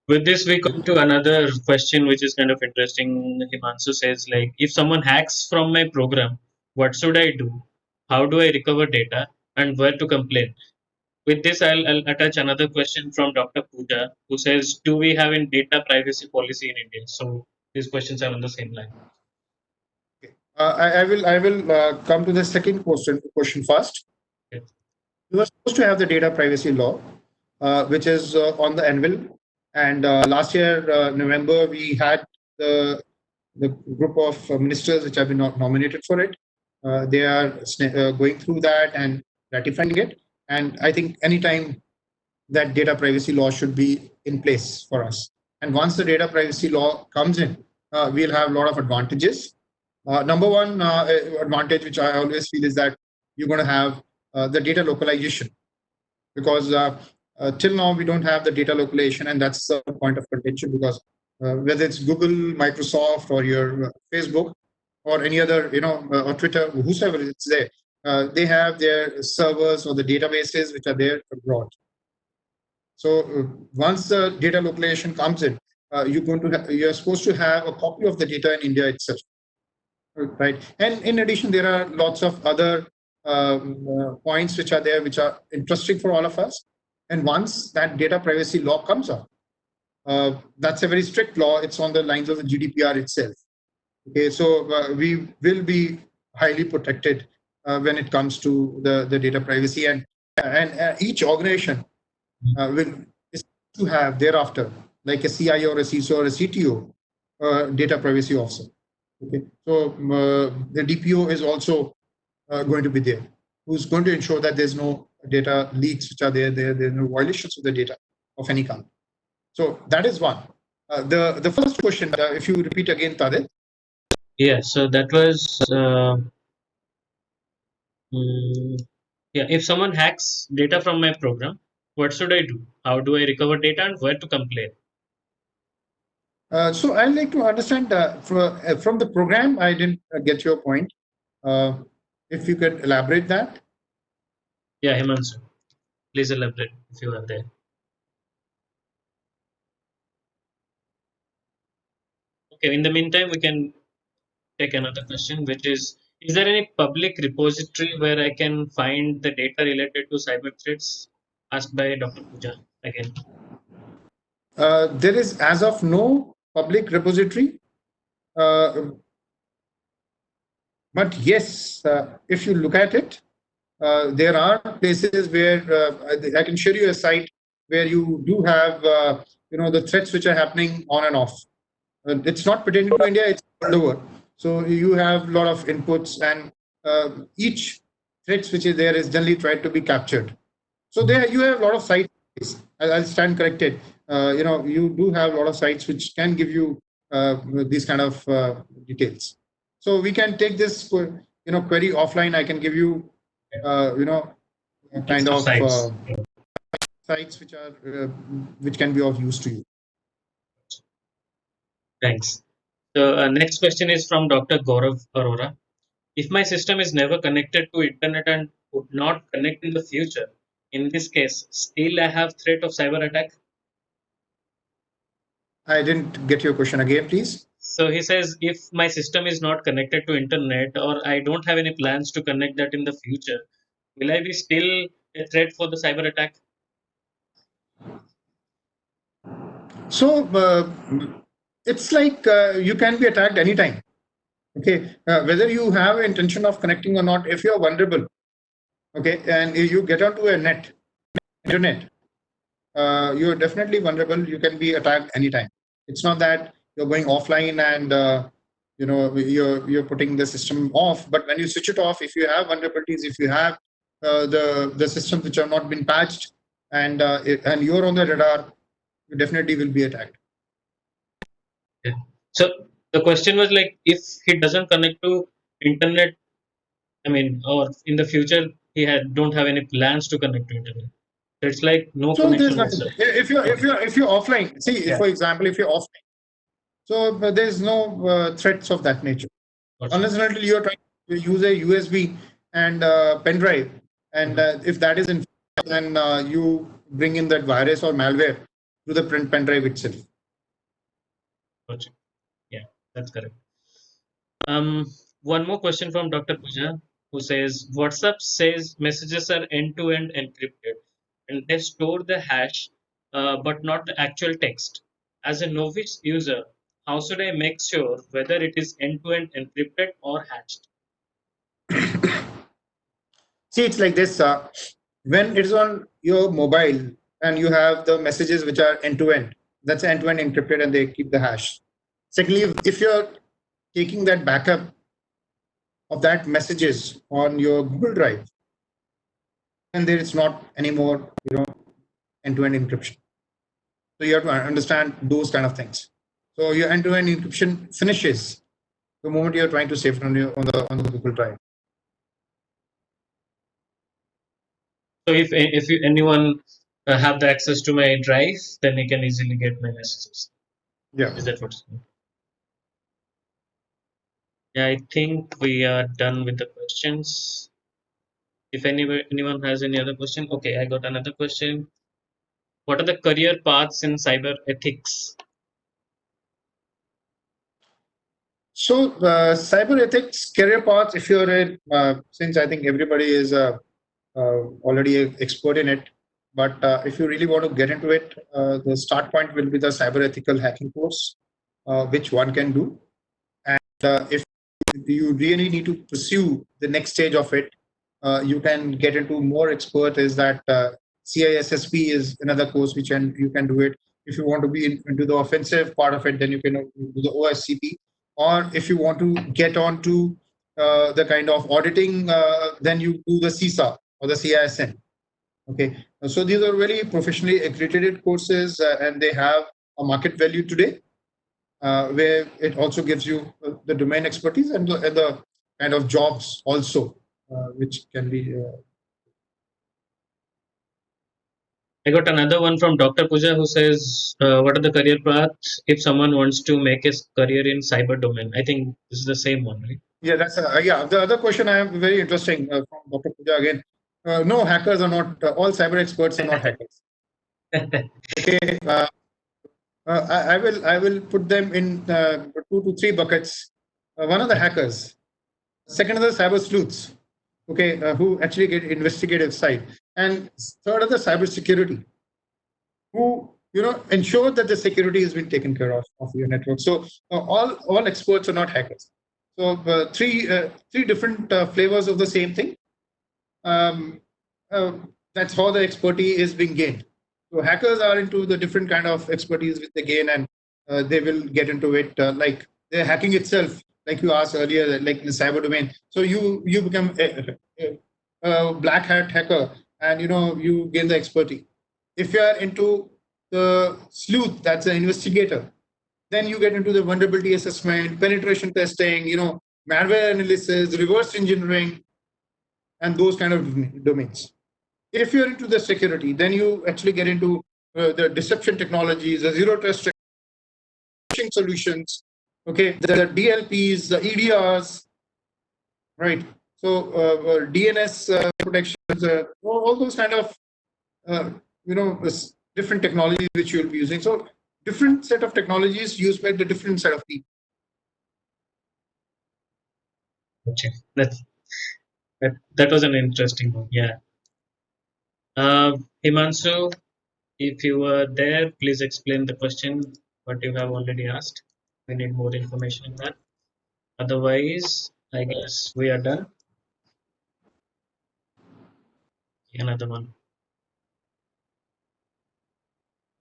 With this, we come to another question, which is kind of interesting. Himanshu says, like, if someone hacks from my program, what should I do? How do I recover data, and where to complain? With this, I'll attach another question from Dr. Pooja, who says, do we have a data privacy policy in India? So these questions are on the same line. I will come to the second question first. Okay. We were supposed to have the data privacy law, which is on the anvil. And last year, November, we had the group of ministers which have been nominated for it. They are going through that and ratifying it. And I think anytime that data privacy law should be in place for us. And once the data privacy law comes in, we'll have a lot of advantages. Number one advantage, which I always feel, is that you're going to have the data localization, because till now we don't have the data localization, and that's the point of contention. Because whether it's Google, Microsoft, or your Facebook, or any other, or Twitter, whosoever it's there, they have their servers or the databases which are there abroad. So once the data localization comes in, you're supposed to have a copy of the data in India itself, right? And in addition, there are lots of other points which are there, which are interesting for all of us. And once that data privacy law comes up, that's a very strict law. It's on the lines of the GDPR itself. Okay, so we will be highly protected when it comes to the data privacy, and each organization will is to have thereafter, like a CIO or a CISO or a CTO, data privacy officer. Okay, so the DPO is also going to be there, who's going to ensure that there's no data leaks which are there's no violations of the data of any kind. So that is one. The first question, if you repeat again, Tadit. Yeah, so that was, yeah, if someone hacks data from my program, what should I do? How do I recover data, and where to complain? So I'd like to understand from the program. I didn't get your point. Uh, if you could elaborate that. Yeah, Himanshu, please elaborate if you are there. Okay, in the meantime, we can take another question, which is there any public repository where I can find the data related to cyber threats? Asked by Dr. Pooja again. There is, as of no, public repository, uh, but yes, if you look at it, there are places where I can show you a site where you do have the threats which are happening on and off. It's not pertaining to India; it's all over. So you have a lot of inputs, and each threats which is there is generally tried to be captured. So there you have a lot of sites. I'll stand corrected. You do have a lot of sites which can give you these kind of details. So we can take this query offline. I can give you kind List of of sites. sites which can be of use to you. Thanks. So next question is from Dr. Gaurav Arora. If my system is never connected to internet and would not connect in the future, in this case, still I have threat of cyber attack. I didn't get your question again, please. So he says, if my system is not connected to internet or I don't have any plans to connect that in the future, will I be still a threat for the cyber attack? So it's like you can be attacked anytime. Okay, whether you have intention of connecting or not, if you are vulnerable, okay, and you get onto a internet, you're definitely vulnerable. You can be attacked anytime. It's not that you're going offline and you're putting the system off. But when you switch it off, if you have vulnerabilities, if you have the systems which have not been patched, and you're on the radar, you definitely will be attacked. Yeah. So the question was like, if he doesn't connect to internet, I mean, or in the future he had don't have any plans to connect to internet. So it's like no So there's connection nothing. whatsoever. If Okay. you're offline, see, if, Yeah. for example, if you're offline, so there's no threats of that nature. Gotcha. Unless and until you're trying to use a USB and pen drive, and Mhm. if that is in, then you bring in that virus or malware to the print pen drive itself. Gotcha. Yeah, that's correct. Um, One more question from Dr. Puja, who says WhatsApp says messages are end-to-end encrypted and they store the hash, but not the actual text. As a novice user, how should I make sure whether it is end-to-end encrypted or hashed? See, it's like this. When it's on your mobile and you have the messages which are end to end, that's end to end encrypted and they keep the hash. Secondly, if you're taking that backup of that messages on your Google Drive, then there is not anymore, end to end encryption. So you have to understand those kind of things. So your end to end encryption finishes the moment you're trying to save it on the Google Drive. So if anyone have the access to my drive, then he can easily get my messages. Yeah. Is that what's Yeah, I think we are done with the questions. If anyone has any other question, okay, I got another question. What are the career paths in cyber ethics? So, cyber ethics career paths, if you're in, since I think everybody is already an expert in it, but if you really want to get into it, the start point will be the cyber ethical hacking course, which one can do. And if you really need to pursue the next stage of it, you can get into more expert. Is that CISSP is another course which you can do it. If you want to be into the offensive part of it, then you can do the OSCP. Or if you want to get on to the kind of auditing, then you do the CISA or the CISN. Okay, so these are very professionally accredited courses, and they have a market value today, where it also gives you the domain expertise and the kind of jobs also, which can be. I got another one from Dr. Puja who says, what are the career paths if someone wants to make his career in cyber domain? I think this is the same one, right? Yeah, that's yeah. The other question I have very interesting from Dr. Puja again. No, hackers are not all cyber experts are not hackers. Okay, I will put them in two to three buckets. One are the hackers. Second are the cyber sleuths. Okay, who actually get investigative side, and third are the cyber security, who ensure that the security has been taken care of your network. So all experts are not hackers. So three different flavors of the same thing. Um, uh, that's how the expertise is being gained. So hackers are into the different kind of expertise which they gain, and they will get into it, like the hacking itself, like you asked earlier, like in the cyber domain. So you become a black hat hacker, and you gain the expertise. If you are into the sleuth, that's an investigator, then you get into the vulnerability assessment, penetration testing, malware analysis, reverse engineering, and those kind of domains. If you're into the security, then you actually get into the deception technologies, the zero trust solutions, okay, the DLPs, the EDRs, right? So DNS protections, all those kind of different technologies which you'll be using. So different set of technologies used by the different set of people. Okay. That was an interesting one. Yeah. Himanshu, if you were there, please explain the question what you have already asked. We need more information on that. Otherwise, I guess we are done. Another one.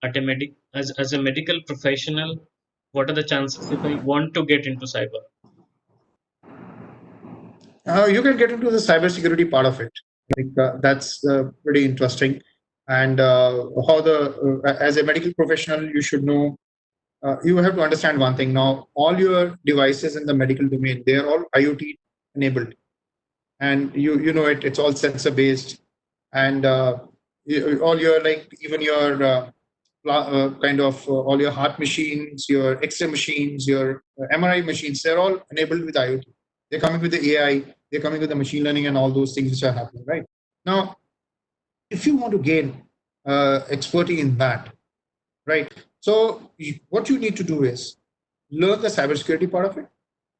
As a medical professional, what are the chances if I want to get into cyber? You can get into the cybersecurity part of it. That's pretty interesting. And how as a medical professional, you should know, you have to understand one thing. Now, all your devices in the medical domain, they are all IoT enabled. And you know it, it's all sensor based. And all your, like, even your all your heart machines, your X-ray machines, your MRI machines, they're all enabled with IoT. They're coming with the AI, they're coming with the machine learning and all those things which are happening, right? Now, if you want to gain expertise in that, right? So what you need to do is learn the cybersecurity part of it,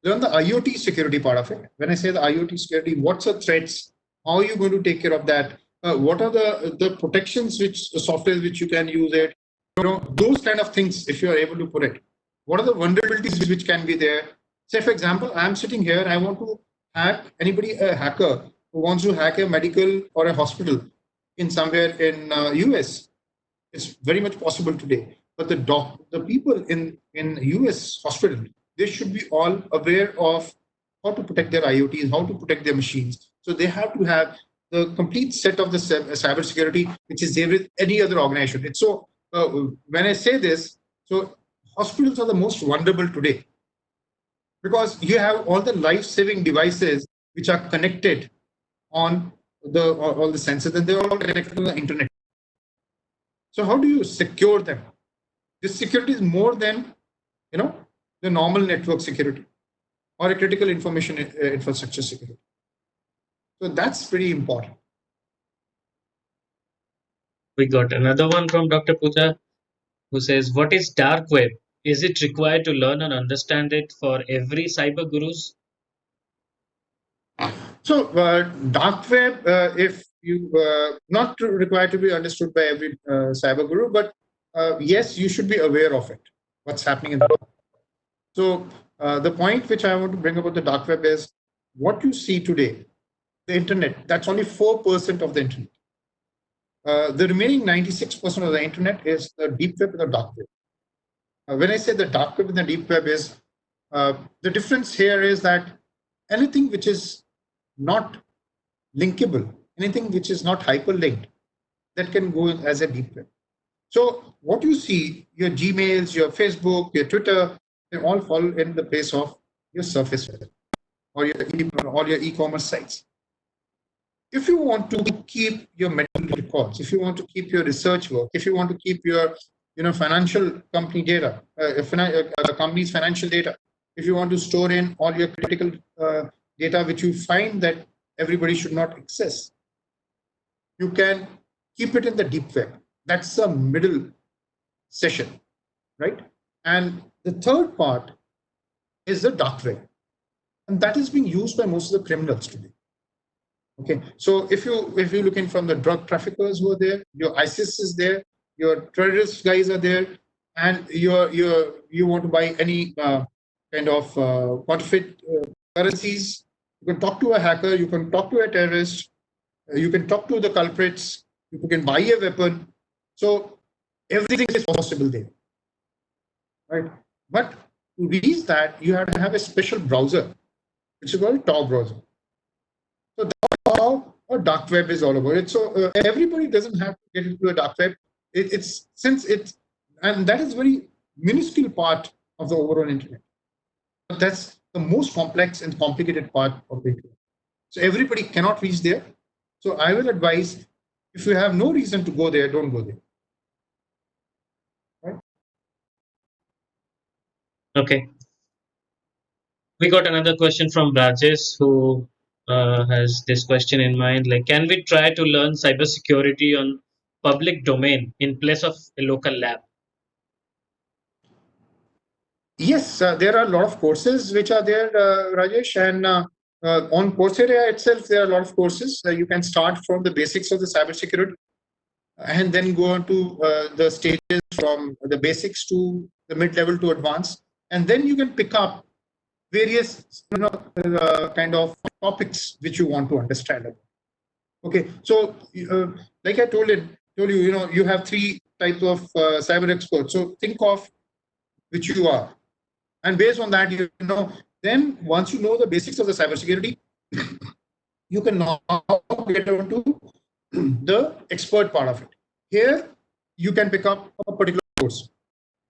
learn the IoT security part of it. When I say the IoT security, what's the threats? How are you going to take care of that? What are the protections, which software which you can use it? Those kind of things. If you are able to put it, what are the vulnerabilities which can be there? Say, for example, I'm sitting here. I want to hack anybody, a hacker who wants to hack a medical or a hospital in somewhere in US. It's very much possible today. But the people in US hospital, they should be all aware of how to protect their IoTs, how to protect their machines. So they have to have the complete set of the cybersecurity, which is there with any other organization. It's so when I say this, so hospitals are the most vulnerable today because you have all the life-saving devices which are connected on all the sensors, and they're all connected to the internet. So how do you secure them? This security is more than you know the normal network security or a critical information infrastructure security. So that's pretty important. We got another one from Dr. Puja who says, what is dark web? Is it required to learn and understand it for every cyber gurus? So dark web, if you not required to be understood by every cyber guru, but yes, you should be aware of it. What's happening in the dark. So the point which I want to bring about the dark web is what you see today, the internet. That's only 4% of the internet. The remaining 96% of the internet is the deep web and the dark web. When I say the dark web and the deep web is the difference here is that anything which is not linkable, anything which is not hyperlinked, that can go as a deep web. So what you see, your Gmails, your Facebook, your Twitter, they all fall in the place of your surface web or your e-commerce sites. If you want to keep your medical records, if you want to keep your research work, if you want to keep your financial company data, company's financial data, if you want to store in all your critical data which you find that everybody should not access, you can keep it in the deep web. That's the middle session, right? And the third part is the dark web, and that is being used by most of the criminals today. Okay, so if you look in from the drug traffickers who are there, your ISIS is there, your terrorist guys are there, and you want to buy any kind of counterfeit currencies. You can talk to a hacker, you can talk to a terrorist, you can talk to the culprits, you can buy a weapon. So everything is possible there, right? But to reach that, you have to have a special browser, which is called Tor browser. So that's how a dark web is all about it. So everybody doesn't have to get into a dark web. And that is very minuscule part of the overall internet. But that's the most complex and complicated part of the internet. So everybody cannot reach there. So I will advise, if you have no reason to go there, don't go there. Right? Okay. We got another question from Rajesh who has this question in mind, like, can we try to learn cybersecurity on public domain in place of a local lab? Yes, there are a lot of courses which are there, Rajesh, and on Coursera itself, there are a lot of courses. You can start from the basics of the cybersecurity and then go on to the stages from the basics to the mid-level to advanced, and then you can pick up various kind of topics which you want to understand. Okay, so like I told you, you have three types of cyber experts. So think of which you are, and based on that, then once you know the basics of the cybersecurity, you can now get into the expert part of it. Here, you can pick up a particular course,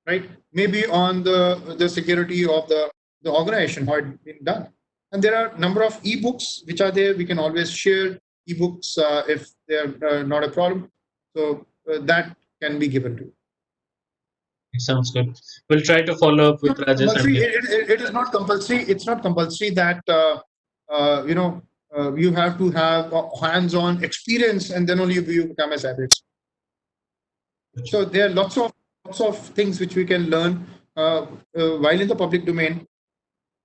right? Maybe on the security of the organization, how it's been done. And there are a number of ebooks which are there. We can always share ebooks if they're not a problem. So that can be given to. It sounds good. We'll try to follow up with Rajesh Compulsory. again. It is not compulsory. It's not compulsory that you have to have hands-on experience and then only you become a cyber expert. So there are lots of things which we can learn while in the public domain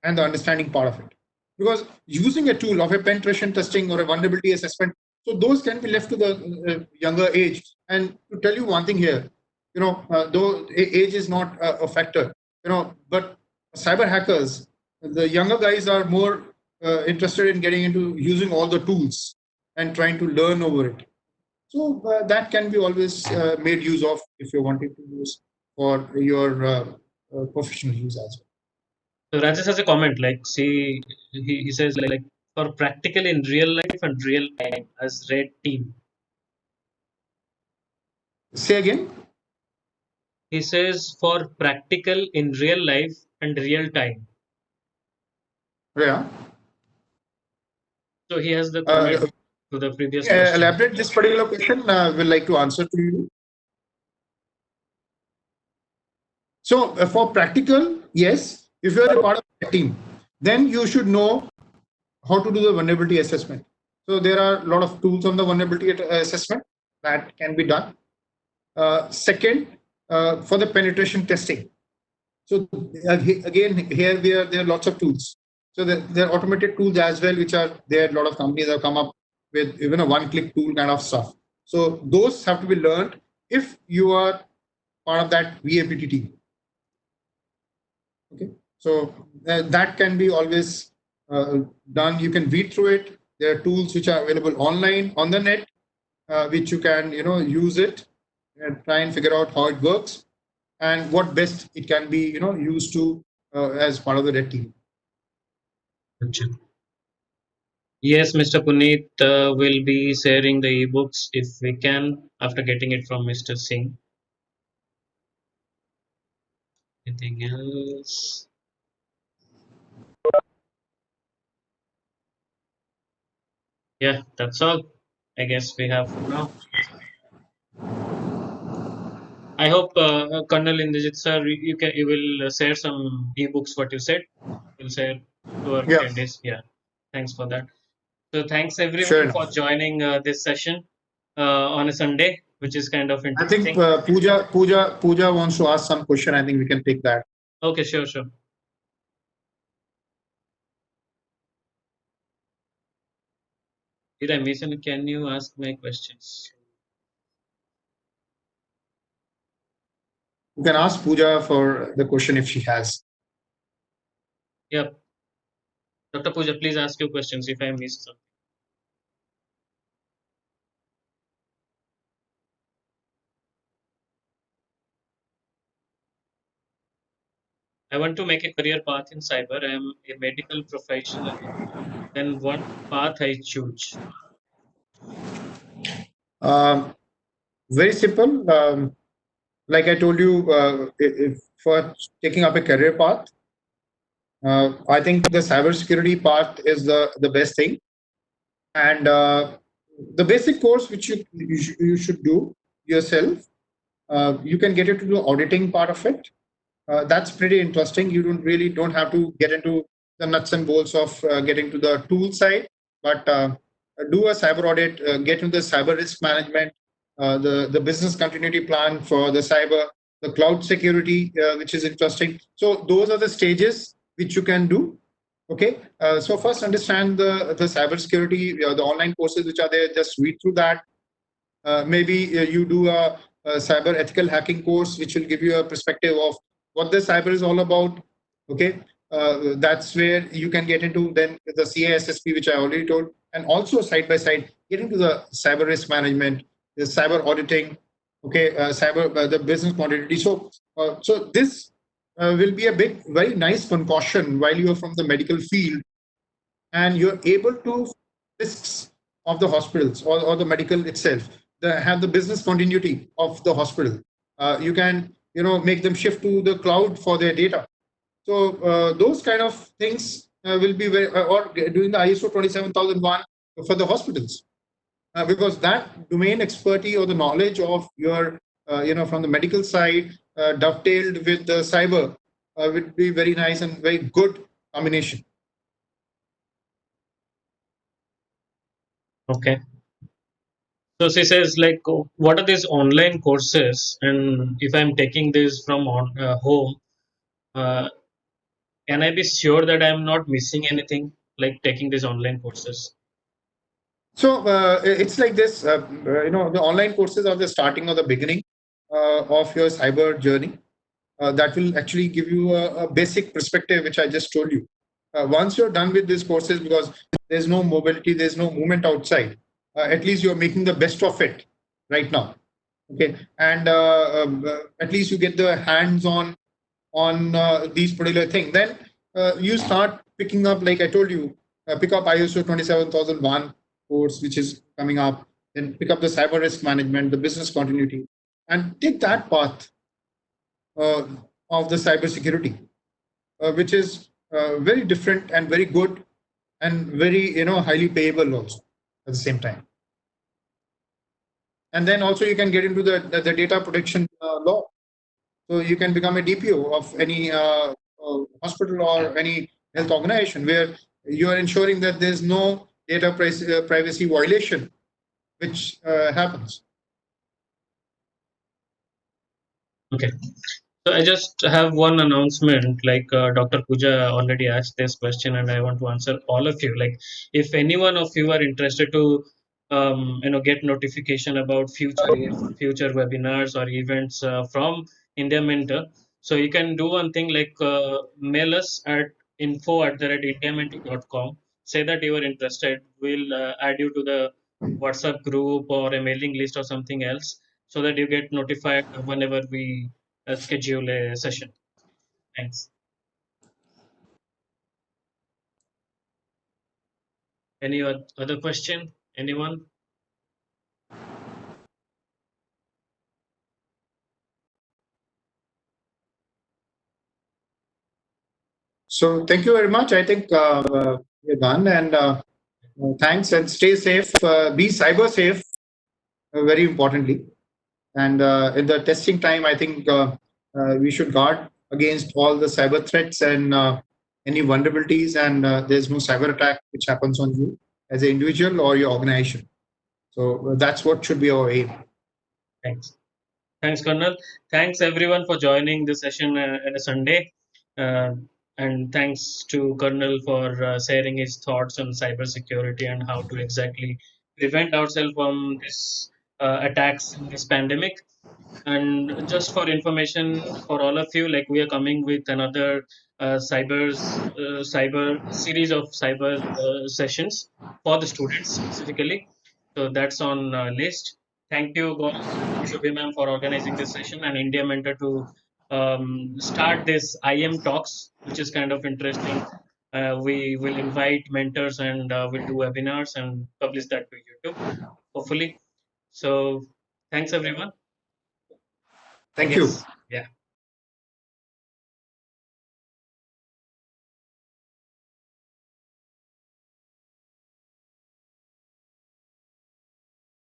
and the understanding part of it. Because using a tool of a penetration testing or a vulnerability assessment, so those can be left to the younger age. And to tell you one thing here, though age is not a factor, but cyber hackers, the younger guys are more interested in getting into using all the tools and trying to learn over it. So that can be always made use of if you're wanting to use for your professional use as well. So Rajesh has a comment like, see, he says like for practical in real life and real time as red team. Say again. He says for practical in real life and real time. Yeah. So he has the Uh, comment to the previous question. elaborate this particular question. Will like to answer to you. So for practical, yes, if you are a part of a team, then you should know how to do the vulnerability assessment. So there are a lot of tools on the vulnerability assessment that can be done. Second, for the penetration testing. So again, here there are lots of tools. So there are automated tools as well, which are there. A lot of companies have come up with even a one-click tool kind of stuff. So those have to be learned if you are part of that VAPT team. Okay, so that can be always done. You can read through it. There are tools which are available online on the net, which you can use it and try and figure out how it works and what best it can be used to as part of the red team. Yes, Mr. Puneet will be sharing the ebooks if we can after getting it from Mr. Singh. Anything else? Yeah, that's all. I guess we have for now. I hope Colonel Inderjeet sir, you will share some ebooks. What you said, you'll share to our Yeah, attendees. Yeah, thanks for that. So thanks sure everyone for enough. joining this session on a Sunday, which is kind of I think interesting. Pooja wants to ask some question. I think we can take that. Okay, sure, sure. Did I miss any? Can you ask my questions? You can ask Pooja for the question if she has. Yep. Dr. Pooja, please ask your questions if I missed some. I want to make a career path in cyber. I am a medical professional. Then what path I choose? Um, Very simple. Like I told you, if for taking up a career path, I think the cybersecurity path is the best thing. And the basic course which you should do yourself, you can get into the auditing part of it. That's pretty interesting. You don't have to get into the nuts and bolts of getting to the tool side, but do a cyber audit, get into the cyber risk management, the business continuity plan for the cyber, the cloud security, which is interesting. So those are the stages which you can do. Okay, so first understand the cybersecurity, the online courses which are there. Just read through that. Maybe you do a cyber ethical hacking course, which will give you a perspective of what the cyber is all about. Okay, that's where you can get into then the CASSP, which I already told, and also side by side get into the cyber risk management, the cyber auditing. Okay, cyber the business continuity. So this will be a big, very nice concoction while you are from the medical field, and you're able to risks of the hospitals or the medical itself. They have the business continuity of the hospital. You can make them shift to the cloud for their data. So those kind of things will be very, or doing the ISO 27001 for the hospitals, because that domain expertise or the knowledge of your, from the medical side, dovetailed with the cyber, would be very nice and very good combination. Okay. So she says, like, what are these online courses? And if I'm taking this from home, uh, can I be sure that I'm not missing anything, like taking these online courses? So it's like this, the online courses are the starting or the beginning of your cyber journey. That will actually give you a basic perspective, which I just told you. Once you're done with these courses, because there's no mobility, there's no movement outside, at least you're making the best of it right now. Okay, and at least you get the hands on these particular things. Then you start picking up, like I told you, pick up ISO 27001 course, which is coming up. Then pick up the cyber risk management, the business continuity, and take that path uh, of the cybersecurity, which is very different and very good and very highly payable also at the same time. And then also you can get into the data protection law. So you can become a DPO of any hospital or any health organization where you are ensuring that there's no data privacy violation which happens. Okay. So I just have one announcement. Like Dr. Puja already asked this question, and I want to answer all of you. Like, if any one of you are interested to, get notification about future webinars or events from Indiamentor, so you can do one thing, like mail us at info@indiamentor.com. Say that you are interested. We'll add you to the WhatsApp group or a mailing list or something else, so that you get notified whenever we schedule a session. Thanks. Any other question? Anyone? So thank you very much. I think we're done, and thanks, and stay safe. Be cyber safe, very importantly. And in the testing time, I think we should guard against all the cyber threats and any vulnerabilities. And there's no cyber attack which happens on you as an individual or your organization. So that's what should be our aim. Thanks. Thanks, Colonel. Thanks everyone for joining this session on a Sunday. Uh, and thanks to Colonel for sharing his thoughts on cybersecurity and how to exactly prevent ourselves from this attacks in this pandemic. And just for information for all of you, like we are coming with another cyber series of cyber sessions for the students specifically. So that's on list. Thank you, thank you, Shubhi ma'am, for organizing this session, and India Mentor to start this IM Talks, which is kind of interesting. We will invite mentors and we'll do webinars and publish that to YouTube, hopefully. So thanks everyone. Thank you. Yes.